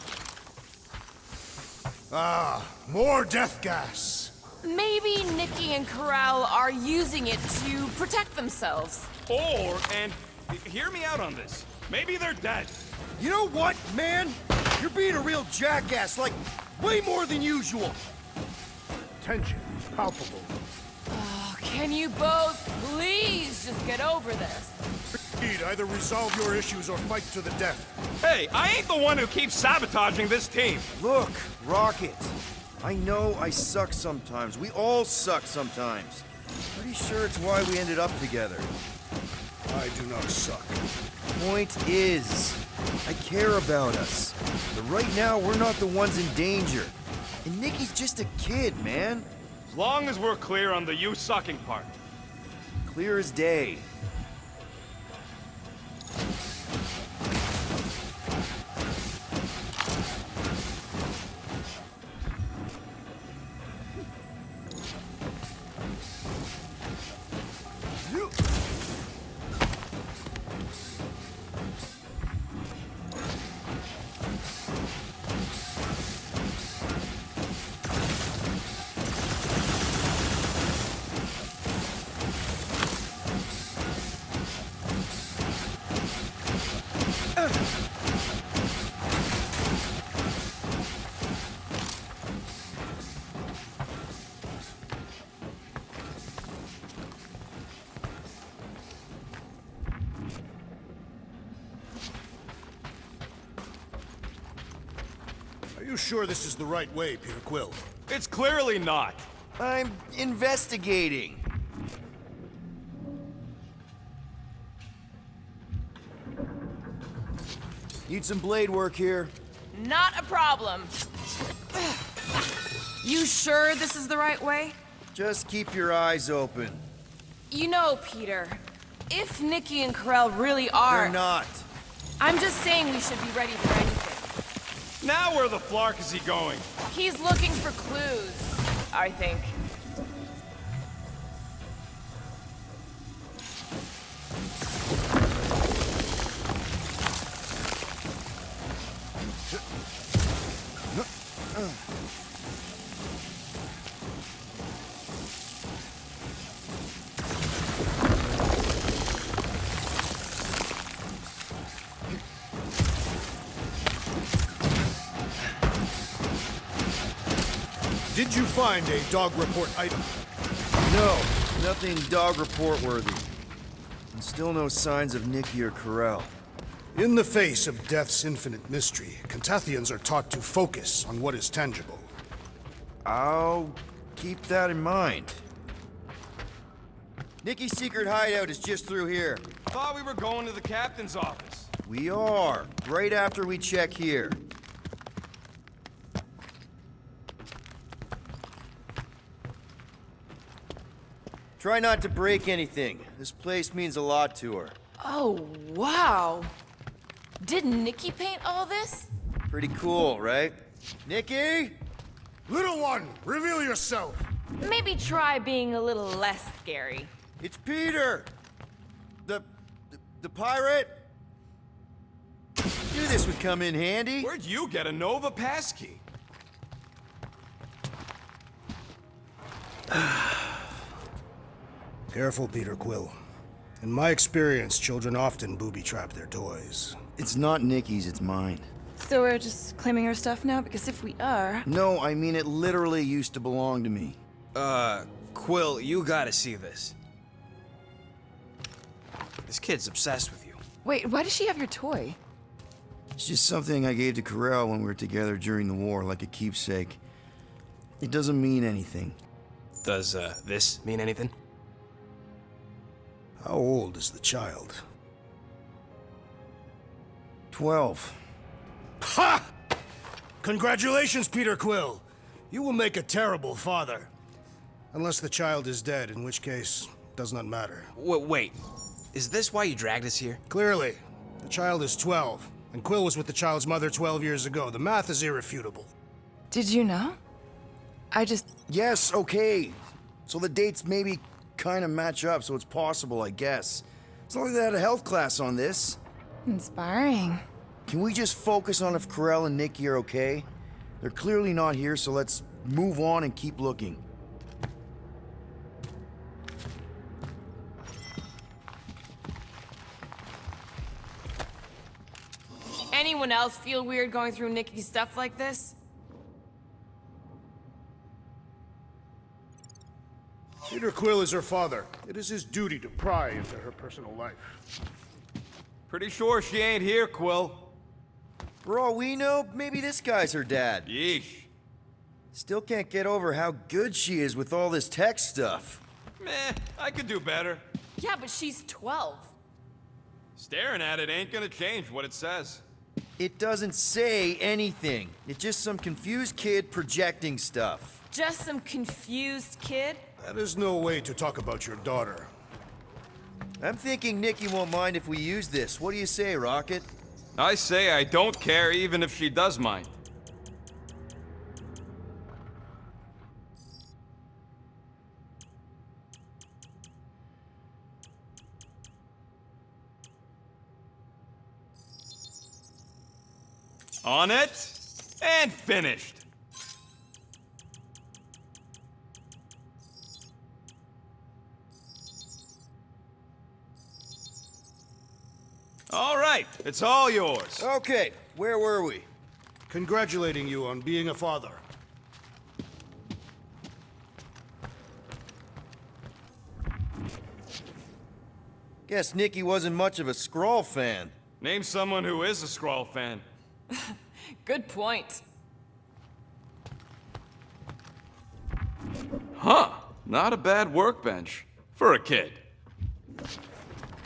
Ah, more death gas! Maybe Nikki and Corral are using it to protect themselves. And hear me out on this. Maybe they're dead. You know what, man? You're being a real jackass, like, way more than usual. Tension palpable. Oh, can you both please just get over this? Indeed, either resolve your issues or fight to the death. Hey, I ain't the one who keeps sabotaging this team. Look, Rocket. I know I suck sometimes. We all suck sometimes. Pretty sure it's why we ended up together. I do not suck. Point is, I care about us. But right now, we're not the ones in danger. And Nikki's just a kid, man. As long as we're clear on the you sucking part. Clear as day. Are you sure this is the right way, Peter Quill? It's clearly not. I'm investigating. Need some blade work here. Not a problem. You sure this is the right way? Just keep your eyes open. You know, Peter, if Nikki and Corell really are... They're not. I'm just saying we should be ready for anything. Now where the flark is he going? He's looking for clues, I think. Did you find a dog report item? No, nothing dog report worthy. And still no signs of Nikki or Corell. In the face of death's infinite mystery, Cantathians are taught to focus on what is tangible. I'll keep that in mind. Nikki's secret hideout is just through here. Thought we were going to the captain's office. We are, right after we check here. Try not to break anything. This place means a lot to her. Oh, wow. Did Nikki paint all this? Pretty cool, right? Nikki? Little one, reveal yourself! Maybe try being a little less scary. It's Peter! The pirate? Knew this would come in handy. Where'd you get a Nova passkey? Careful, Peter Quill. In my experience, children often booby-trap their toys. It's not Nikki's, it's mine. So we're just claiming her stuff now? Because if we are... No, I mean it literally used to belong to me. Quill, you gotta see this. This kid's obsessed with you. Wait, why does she have your toy? It's just something I gave to Corell when we were together during the war, like a keepsake. It doesn't mean anything. Does, this mean anything? How old is the child? 12. Ha! Congratulations, Peter Quill! You will make a terrible father. Unless the child is dead, in which case, does not matter. Wait. Is this why you dragged us here? Clearly. The child is 12, and Quill was with the child's mother 12 years ago. The math is irrefutable. Did you know? Yes, okay. So the dates maybe kind of match up, so it's possible, I guess. It's not like they had a health class on this. Inspiring. Can we just focus on if Corell and Nikki are okay? They're clearly not here, so let's move on and keep looking. Anyone else feel weird going through Nikki's stuff like this? Peter Quill is her father. It is his duty to pry into her personal life. Pretty sure she ain't here, Quill. For all we know, maybe this guy's her dad. Yeesh. Still can't get over how good she is with all this tech stuff. Meh, I could do better. Yeah, but she's 12. Staring at it ain't gonna change what it says. It doesn't say anything. It's just some confused kid projecting stuff. Just some confused kid? That is no way to talk about your daughter. I'm thinking Nikki won't mind if we use this. What do you say, Rocket? I say I don't care even if she does mind. On it, and finished. All right, it's all yours. Okay, where were we? Congratulating you on being a father. Guess Nikki wasn't much of a Skrull fan. Name someone who is a Skrull fan. Good point. Huh, not a bad workbench. For a kid.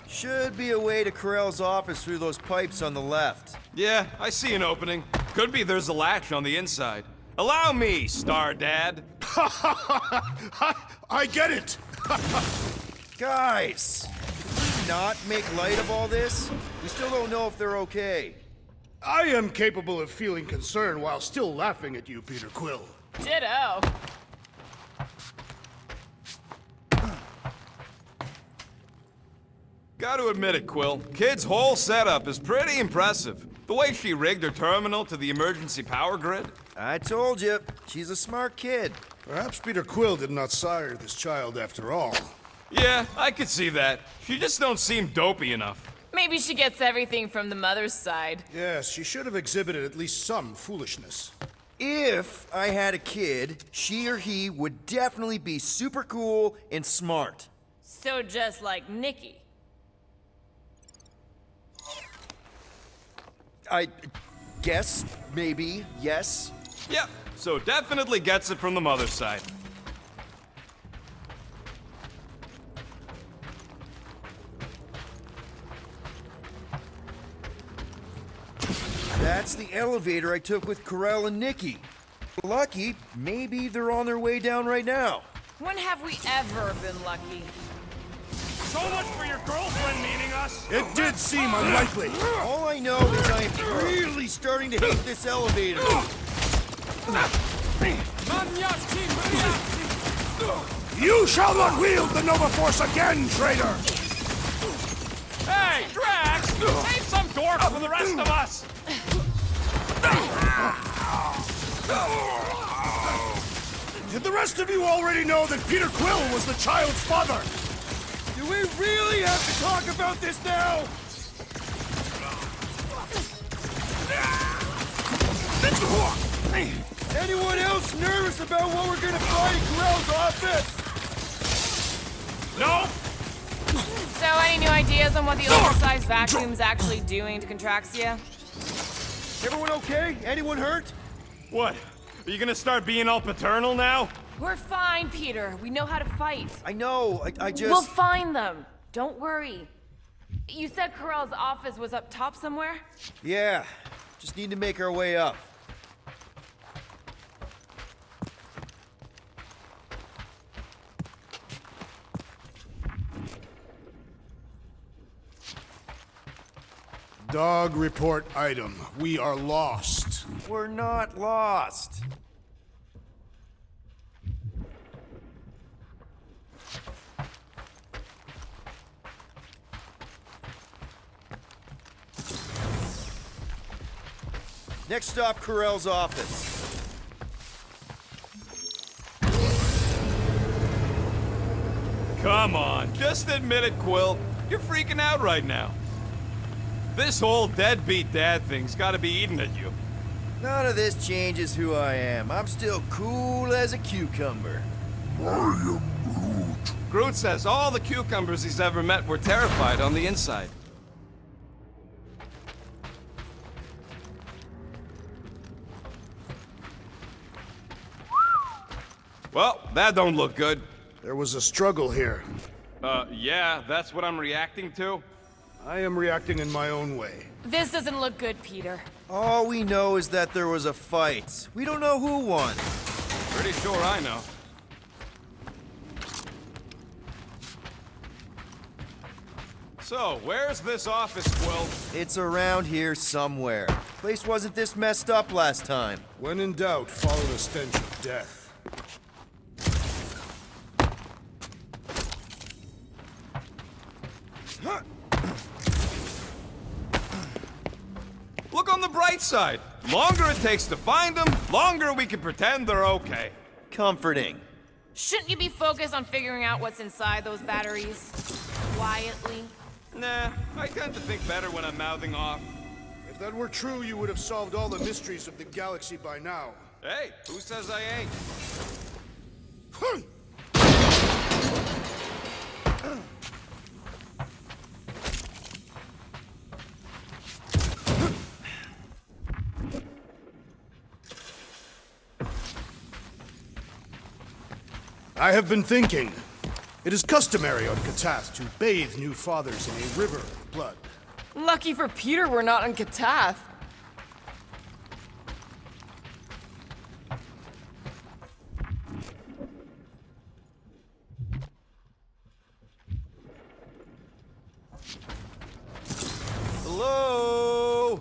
Should be a way to Corell's office through those pipes on the left. Yeah, I see an opening. Could be there's a latch on the inside. Allow me, Star Dad. I get it! Guys, can we not make light of all this? We still don't know if they're okay. I am capable of feeling concern while still laughing at you, Peter Quill. Ditto. Gotta admit it, Quill. Kid's whole setup is pretty impressive. The way she rigged her terminal to the emergency power grid. I told you, she's a smart kid. Perhaps Peter Quill did not sire this child after all. Yeah, I could see that. She just don't seem dopey enough. Maybe she gets everything from the mother's side. Yes, she should have exhibited at least some foolishness. If I had a kid, she or he would definitely be super cool and smart. So just like Nikki. I guess, maybe, yes. Yep, so definitely gets it from the mother's side. That's the elevator I took with Corell and Nikki. Lucky, maybe they're on their way down right now. When have we ever been lucky? So much for your girlfriend meeting us. It did seem unlikely. All I know is I am really starting to hate this elevator. You shall not wield the Nova Force again, traitor! Hey, Drax! Save some dork for the rest of us! Did the rest of you already know that Peter Quill was the child's father? Do we really have to talk about this now? Anyone else nervous about what we're gonna find in Corell's office? No? So, any new ideas on what the oversized vacuum's actually doing to Contraxia? Everyone okay? Anyone hurt? What? Are you gonna start being all paternal now? We're fine, Peter. We know how to fight. I know, I just... We'll find them. Don't worry. You said Corell's office was up top somewhere? Yeah, just need to make our way up. Dog report item. We are lost. We're not lost. Next stop, Corell's office. Come on, just admit it, Quill. You're freaking out right now. This whole deadbeat dad thing's gotta be eating at you. None of this changes who I am. I'm still cool as a cucumber. Groot says all the cucumbers he's ever met were terrified on the inside. Well, that don't look good. There was a struggle here. Yeah, that's what I'm reacting to. I am reacting in my own way. This doesn't look good, Peter. All we know is that there was a fight. We don't know who won. Pretty sure I know. So, where's this office, Quill? It's around here somewhere. Place wasn't this messed up last time. When in doubt, follow the stench of death. Look on the bright side. Longer it takes to find them, longer we can pretend they're okay. Comforting. Shouldn't you be focused on figuring out what's inside those batteries? Quietly? Nah, I tend to think better when I'm mouthing off. If that were true, you would have solved all the mysteries of the galaxy by now. Hey, who says I ain't? I have been thinking. It is customary on Katath to bathe new fathers in a river of blood. Lucky for Peter we're not on Katath. Hello?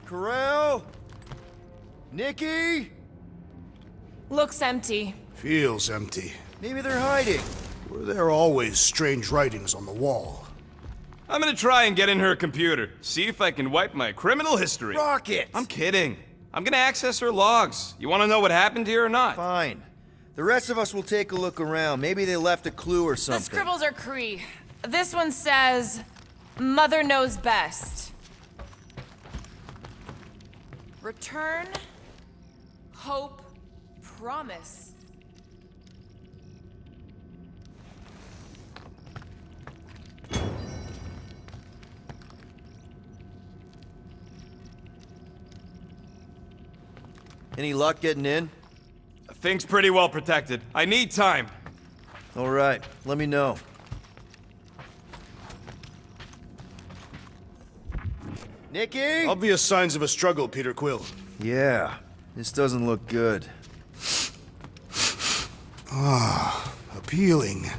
Corell? Nikki? Looks empty. Feels empty. Maybe they're hiding. Were there always strange writings on the wall? I'm gonna try and get in her computer, see if I can wipe my criminal history. Rocket! I'm kidding. I'm gonna access her logs. You wanna know what happened here or not? Fine. The rest of us will take a look around. Maybe they left a clue or something. The scribbles are Kree. This one says, Mother knows best. Return Hope. Promise. Any luck getting in? Thing's pretty well protected. I need time. All right, let me know. Nikki? Obvious signs of a struggle, Peter Quill. Yeah, this doesn't look good. Ah, appealing.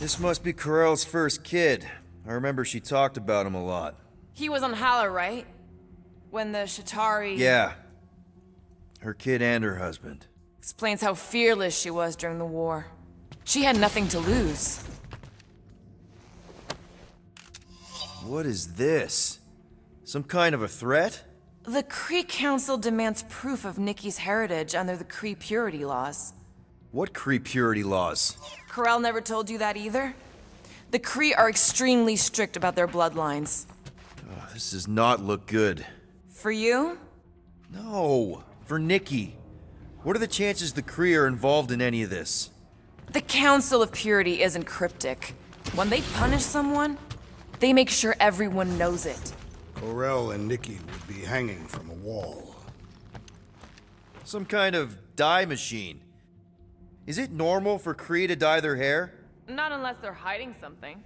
This must be Corell's first kid. I remember she talked about him a lot. He was on Hala, right? When the Shatari... Yeah. Her kid and her husband. Explains how fearless she was during the war. She had nothing to lose. What is this? Some kind of a threat? The Kree Council demands proof of Nikki's heritage under the Kree purity laws. What Kree purity laws? Corell never told you that either? The Kree are extremely strict about their bloodlines. Oh, this does not look good. For you? No, for Nikki. What are the chances the Kree are involved in any of this? The Council of Purity isn't cryptic. When they punish someone, they make sure everyone knows it. Corell and Nikki would be hanging from a wall. Some kind of dye machine. Is it normal for Kree to dye their hair? Not unless they're hiding something.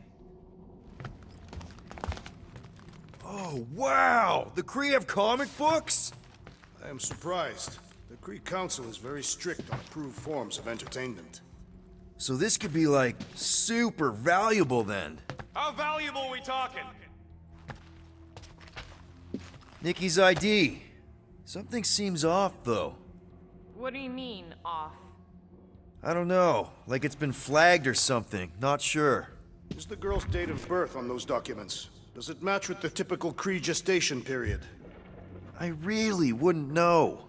Oh, wow! The Kree have comic books? I am surprised. The Kree Council is very strict on approved forms of entertainment. So this could be, like, super valuable then. How valuable we talking? Nikki's ID. Something seems off, though. What do you mean, off? I don't know. Like it's been flagged or something. Not sure. Is the girl's date of birth on those documents? Does it match with the typical Kree gestation period? I really wouldn't know.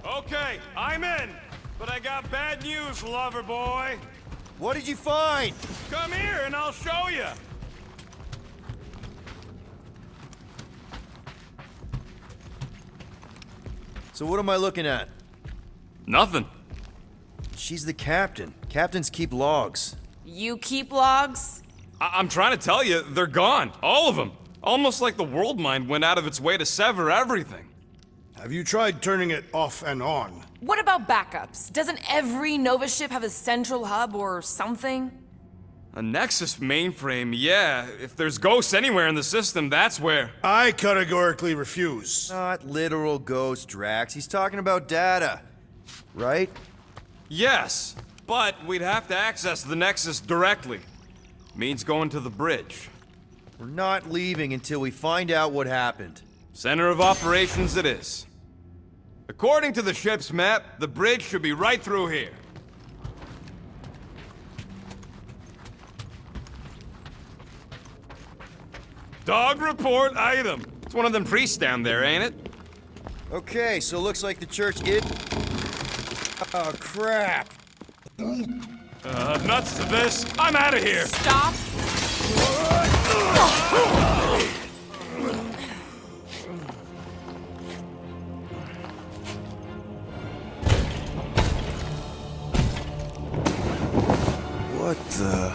Okay, I'm in. But I got bad news, lover boy. What did you find? Come here and I'll show you. So what am I looking at? Nothing. She's the captain. Captains keep logs. You keep logs? I'm trying to tell you, they're gone. All of them. Almost like the world mind went out of its way to sever everything. Have you tried turning it off and on? What about backups? Doesn't every Nova ship have a central hub or something? A Nexus mainframe, yeah. If there's ghosts anywhere in the system, that's where. I categorically refuse. Not literal ghost, Drax. He's talking about data. Right? Yes, but we'd have to access the Nexus directly. Means going to the bridge. We're not leaving until we find out what happened. Center of operations it is. According to the ship's map, the bridge should be right through here. Dog report item. It's one of them priests down there, ain't it? Okay, so looks like the church is... Oh, crap. Nuts to this. I'm out of here. Stop. What the...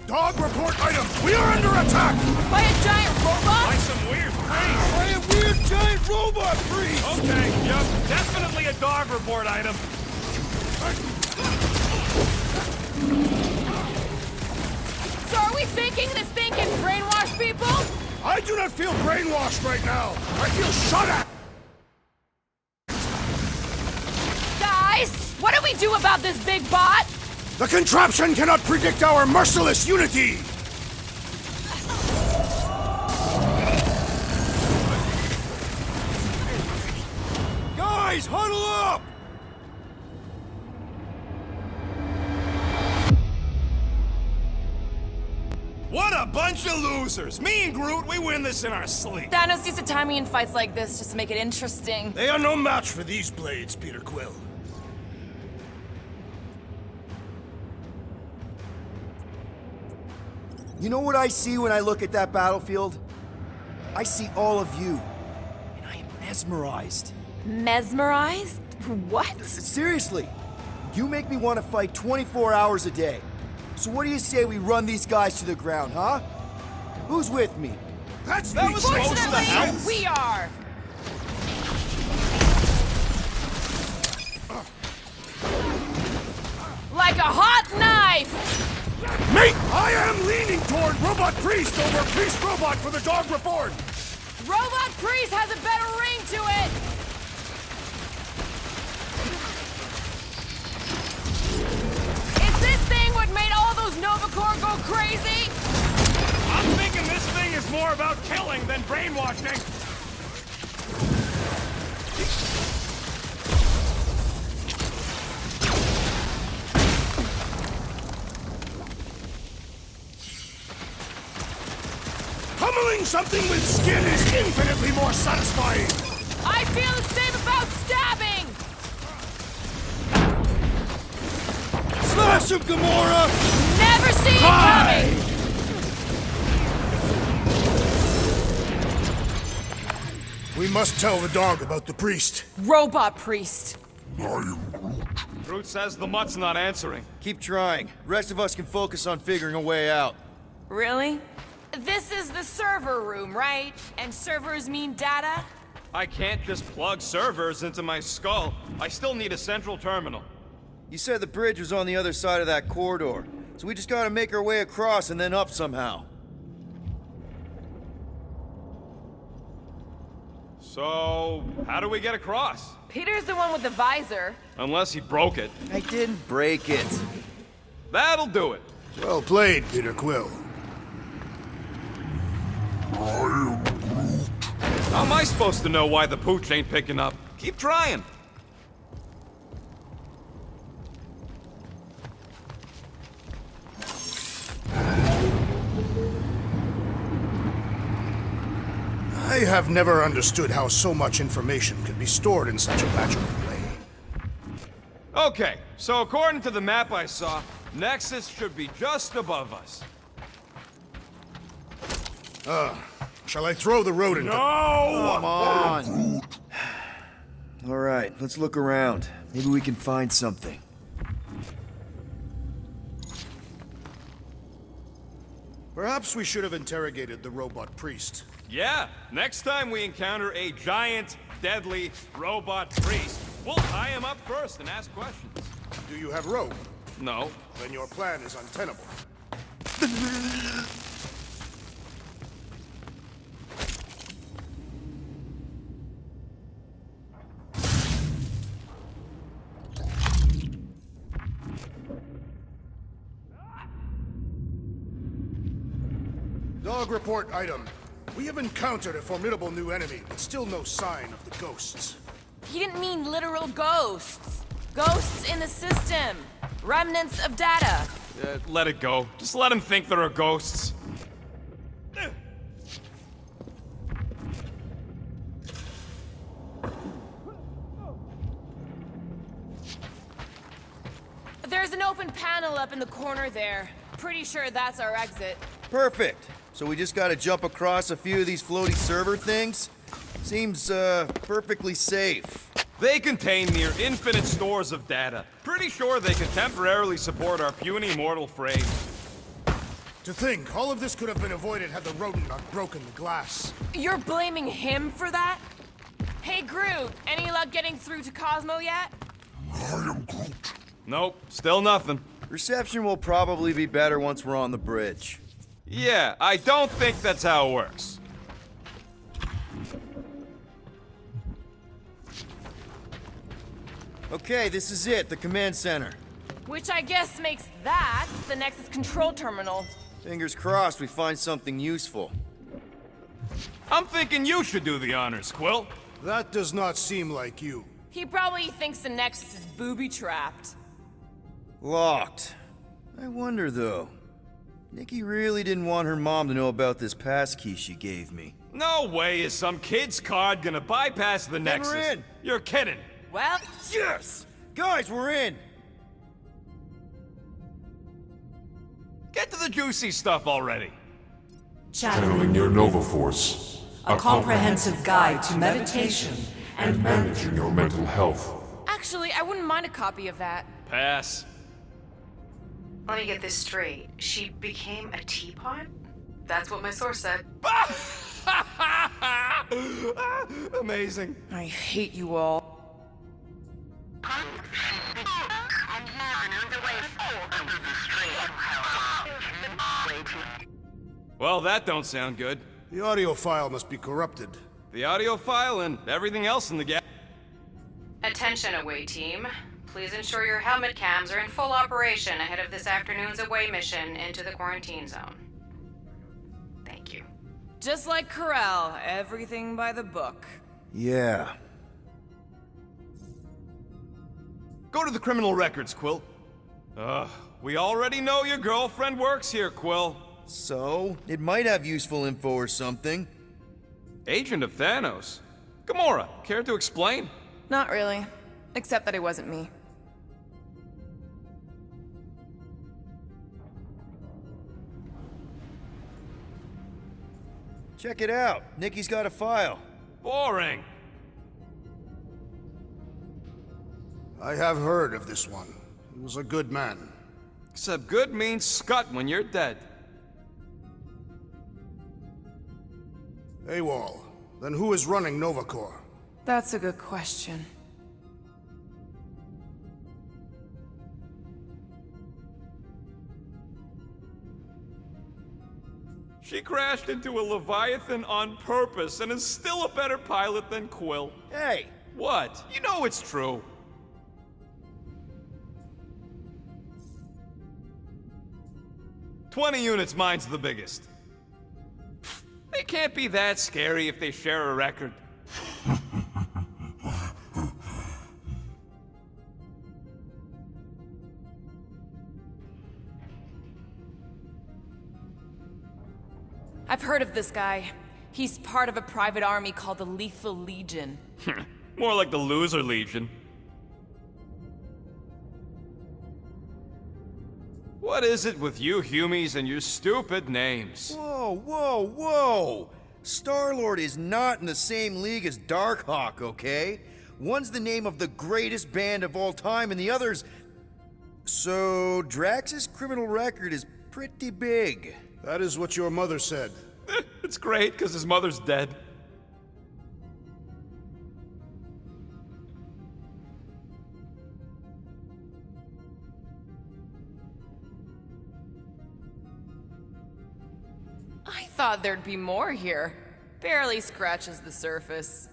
Dog report item! We are under attack! By a giant robot? By some weird freak. By a weird giant robot freak! Okay, yep, definitely a dog report item. So are we thinking this thing can brainwash people? I do not feel brainwashed right now! I feel shot at! Guys, what do we do about this big bot? The contraption cannot predict our merciless unity! Guys, huddle up! What a bunch of losers. Me and Groot, we win this in our sleep. Thanos used to time me in fights like this just to make it interesting. They are no match for these blades, Peter Quill. You know what I see when I look at that battlefield? I see all of you. And I am mesmerized. Mesmerized? What? Seriously. You make me want to fight 24 hours a day. So what do you say we run these guys to the ground, huh? Who's with me? That was supposed to help. Fortunately, we are. Like a hot knife! Mate, I am leaning toward Robot Priest over Priest Robot for the dog report. Robot Priest has a better ring to it! Is this thing what made all those Nova Corps go crazy? I'm thinking this thing is more about killing than brainwashing. Pummeling something with skin is infinitely more satisfying. I feel the same about stabbing! Smash him, Gamora! Never see it coming! We must tell the dog about the priest. Robot Priest. Groot says the mutt's not answering. Keep trying. Rest of us can focus on figuring a way out. Really? This is the server room, right? And servers mean data? I can't just plug servers into my skull. I still need a central terminal. You said the bridge was on the other side of that corridor, so we just gotta make our way across and then up somehow. So, how do we get across? Peter's the one with the visor. Unless he broke it. I didn't break it. That'll do it. Well played, Peter Quill. How am I supposed to know why the pooch ain't picking up? Keep trying. I have never understood how so much information could be stored in such a magical way. Okay, so according to the map I saw, Nexus should be just above us. Shall I throw the rodent? No! Come on! Alright, let's look around. Maybe we can find something. Perhaps we should have interrogated the robot priest. Yeah, next time we encounter a giant, deadly robot priest, we'll tie him up first and ask questions. Do you have rope? No. Then your plan is untenable. Dog report item. We have encountered a formidable new enemy, but still no sign of the ghosts. He didn't mean literal ghosts. Ghosts in the system. Remnants of data. Let it go. Just let him think there are ghosts. There's an open panel up in the corner there. Pretty sure that's our exit. Perfect. So we just gotta jump across a few of these floaty server things? Seems, perfectly safe. They contain near infinite stores of data. Pretty sure they can temporarily support our puny mortal frame. To think, all of this could have been avoided had the rodent not broken the glass. You're blaming him for that? Hey, Groot, any luck getting through to Cosmo yet? Nope, still nothing. Reception will probably be better once we're on the bridge. Yeah, I don't think that's how it works. Okay, this is it, the command center. Which I guess makes that the Nexus control terminal. Fingers crossed we find something useful. I'm thinking you should do the honors, Quill. That does not seem like you. He probably thinks the Nexus is booby-trapped. Locked. I wonder, though. Nikki really didn't want her mom to know about this passkey she gave me. No way is some kid's card gonna bypass the Nexus. we're in. You're kidding. Well, Yes! Guys, we're in! Get to the juicy stuff already. Channeling your Nova Force. A comprehensive guide to meditation and managing your mental health. actually, I wouldn't mind a copy of that. Pass. Let me get this straight. She became a teapot? That's what my source said. Amazing. I hate you all. Well, that don't sound good. The audio file must be corrupted. The audio file and everything else in the gap. Attention, away team. Please ensure your helmet cams are in full operation ahead of this afternoon's away mission into the quarantine zone. Thank you. Just like Corral, everything by the book. Yeah. Go to the criminal records, Quill. We already know your girlfriend works here, Quill. So, it might have useful info or something. Agent of Thanos. Gamora, care to explain? Not really. Except that it wasn't me. Check it out. Nikki's got a file. Boring. I have heard of this one. He was a good man. Except good means scut when you're dead. AWOL. Then who is running Nova Corps? That's a good question. She crashed into a Leviathan on purpose and is still a better pilot than Quill. Hey! What? You know it's true. "20 units, mine's the biggest." They can't be that scary if they share a record. I've heard of this guy. He's part of a private army called the Lethal Legion. More like the Loser Legion. What is it with you Humies and your stupid names? Whoa, whoa, whoa! Star-Lord is not in the same league as Darkhawk, okay? One's the name of the greatest band of all time, and the other's... So, Drax's criminal record is pretty big. That is what your mother said. It's great, because his mother's dead. I thought there'd be more here. Barely scratches the surface.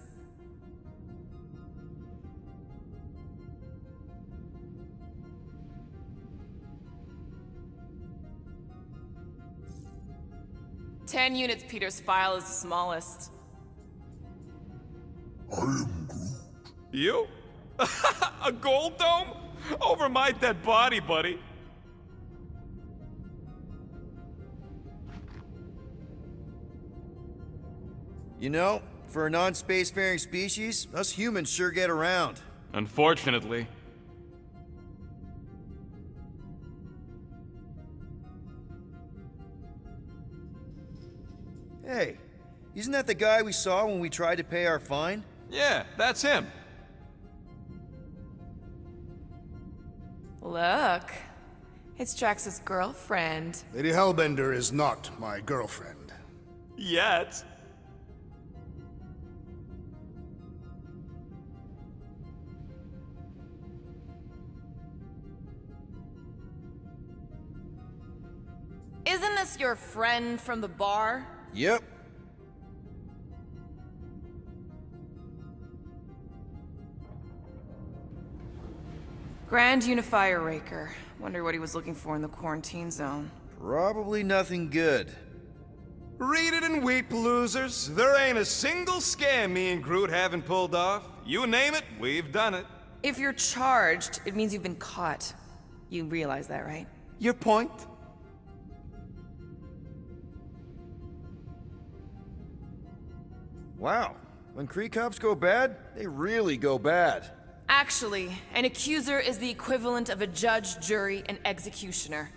"10 units, Peter's file is the smallest." I am Groot. You? A gold dome? Over my dead body, buddy. You know, for a non-spacefaring species, us humans sure get around. Unfortunately. Hey, isn't that the guy we saw when we tried to pay our fine? Yeah, that's him. Look, it's Drax's girlfriend. Lady Hellbender is not my girlfriend. Yet. Isn't this your friend from the bar? Yep. Grand Unifier Raker. Wonder what he was looking for in the quarantine zone. Probably nothing good. Read it and weep, losers. There ain't a single scam me and Groot haven't pulled off. You name it, we've done it. If you're charged, it means you've been caught. You realize that, right? Your point? Wow. When Kree cops go bad, they really go bad. Actually, an accuser is the equivalent of a judge, jury, and executioner.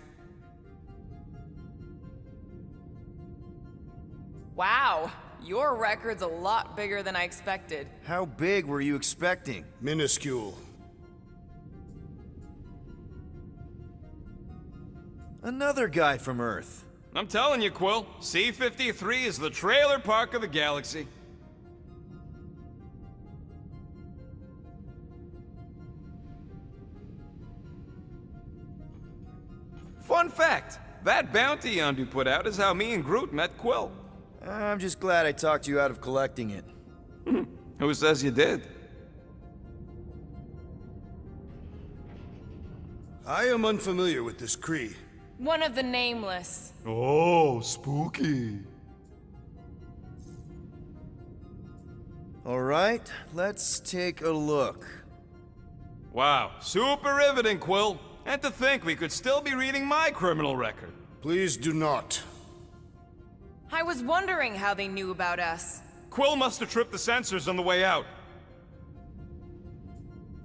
Wow, your record's a lot bigger than I expected. How big were you expecting? Minuscule. Another guy from Earth. I'm telling you, Quill, C-53 is the trailer park of the galaxy. Fun fact, that bounty hunt you put out is how me and Groot met Quill. I'm just glad I talked you out of collecting it. Who says you did? I am unfamiliar with this Kree. One of the nameless. Oh, spooky. All right, let's take a look. Wow, super riveting, Quill. And to think we could still be reading my criminal record. Please do not. I was wondering how they knew about us. Quill must have tripped the sensors on the way out.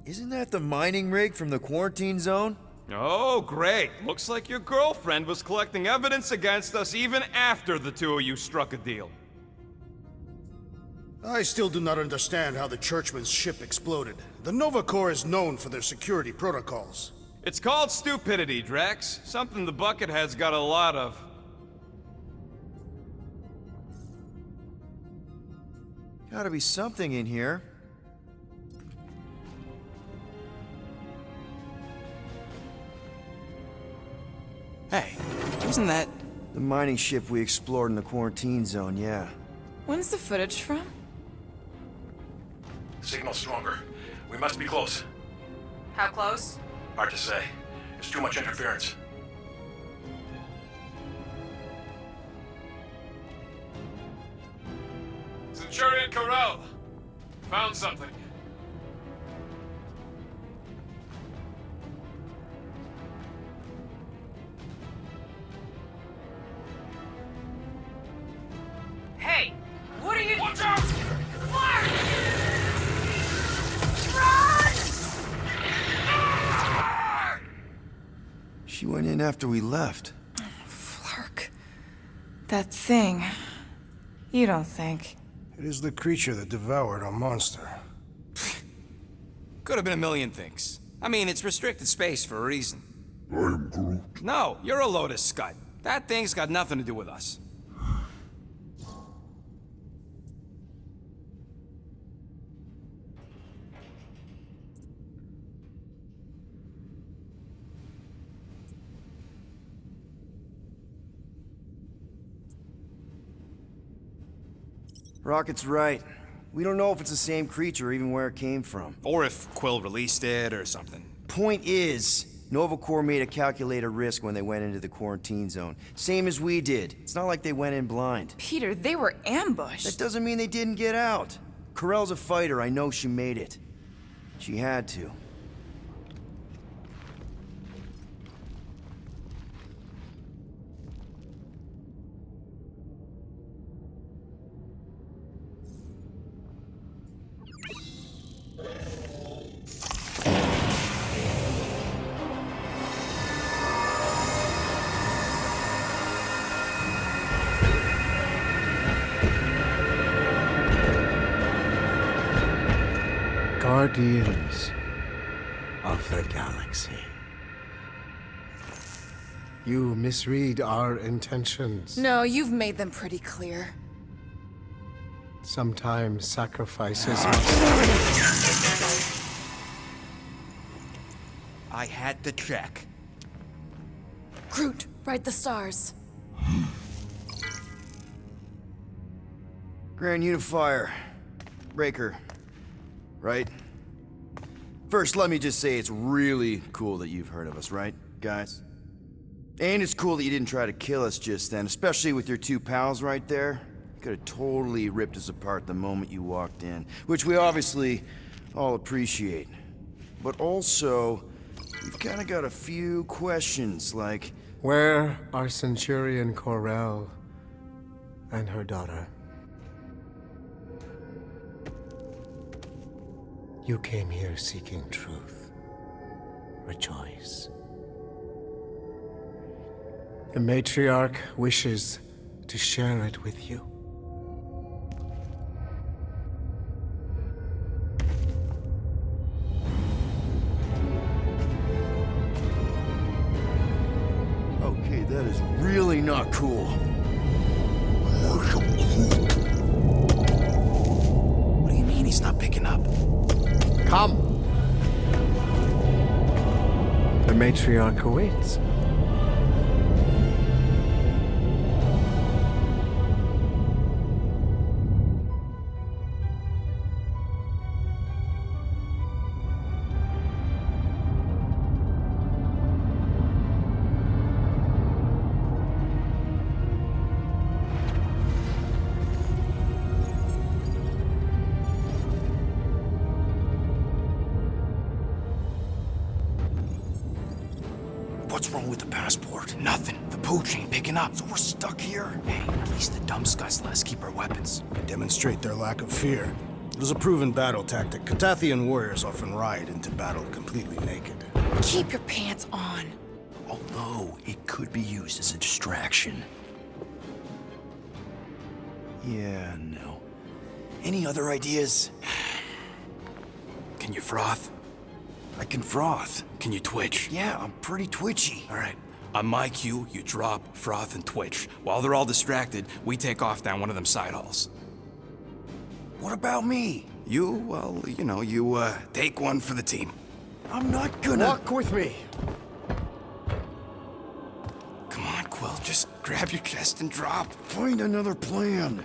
Isn't that the mining rig from the quarantine zone? Oh, great. Looks like your girlfriend was collecting evidence against us even after the two of you struck a deal. I still do not understand how the Churchman's ship exploded. The Nova Corps is known for their security protocols. It's called stupidity, Drax. Something the Buckethead's got a lot of. Gotta be something in here. Hey, isn't that... The mining ship we explored in the quarantine zone, yeah. When's the footage from? Signal stronger. We must be close. How close? Hard to say. There's too much interference. Centurion Corral! Found something. Hey! What are you— Watch out! Fire! She went in after we left. Flark. That thing. You don't think. It is the creature that devoured our monster. Could have been a million things. I mean, it's restricted space for a reason. I'm Groot. No, you're a Lotus Scud. That thing's got nothing to do with us. Rocket's right. We don't know if it's the same creature or even where it came from. Or if Quill released it or something. Point is, Nova Corps made a calculated risk when they went into the quarantine zone. Same as we did. It's not like they went in blind. Peter, they were ambushed. That doesn't mean they didn't get out. Corell's a fighter. I know she made it. She had to. Guardians of the Galaxy. You misread our intentions. No, you've made them pretty clear. Sometimes sacrifices I had to check. Groot, write the stars. Grand Unifier. Breaker. Right? First, let me just say it's really cool that you've heard of us, right, guys? And it's cool that you didn't try to kill us just then, especially with your two pals right there. You could have totally ripped us apart the moment you walked in, which we obviously all appreciate. But also, we've kind of got a few questions, like... Where are Centurion Corell and her daughter? You came here seeking truth. Rejoice. The matriarch wishes to share it with you. Okay, that is really not cool. What do you mean he's not picking up? Come! The matriarch awaits. What's wrong with the passport? Nothing. The pooch ain't picking up. So we're stuck here? Hey, at least the dumb scuds let us keep our weapons. Demonstrate their lack of fear. It was a proven battle tactic. Catathian warriors often ride into battle completely naked. Keep your pants on. Although, it could be used as a distraction. Yeah, no. Any other ideas? Can you froth? I can froth. Can you twitch? Yeah, I'm pretty twitchy. All right. On my cue, you drop, froth, and twitch. While they're all distracted, we take off down one of them side halls. What about me? You, well, you take one for the team. I'm not gonna... Walk with me! Come on, Quill, just grab your chest and drop. Find another plan.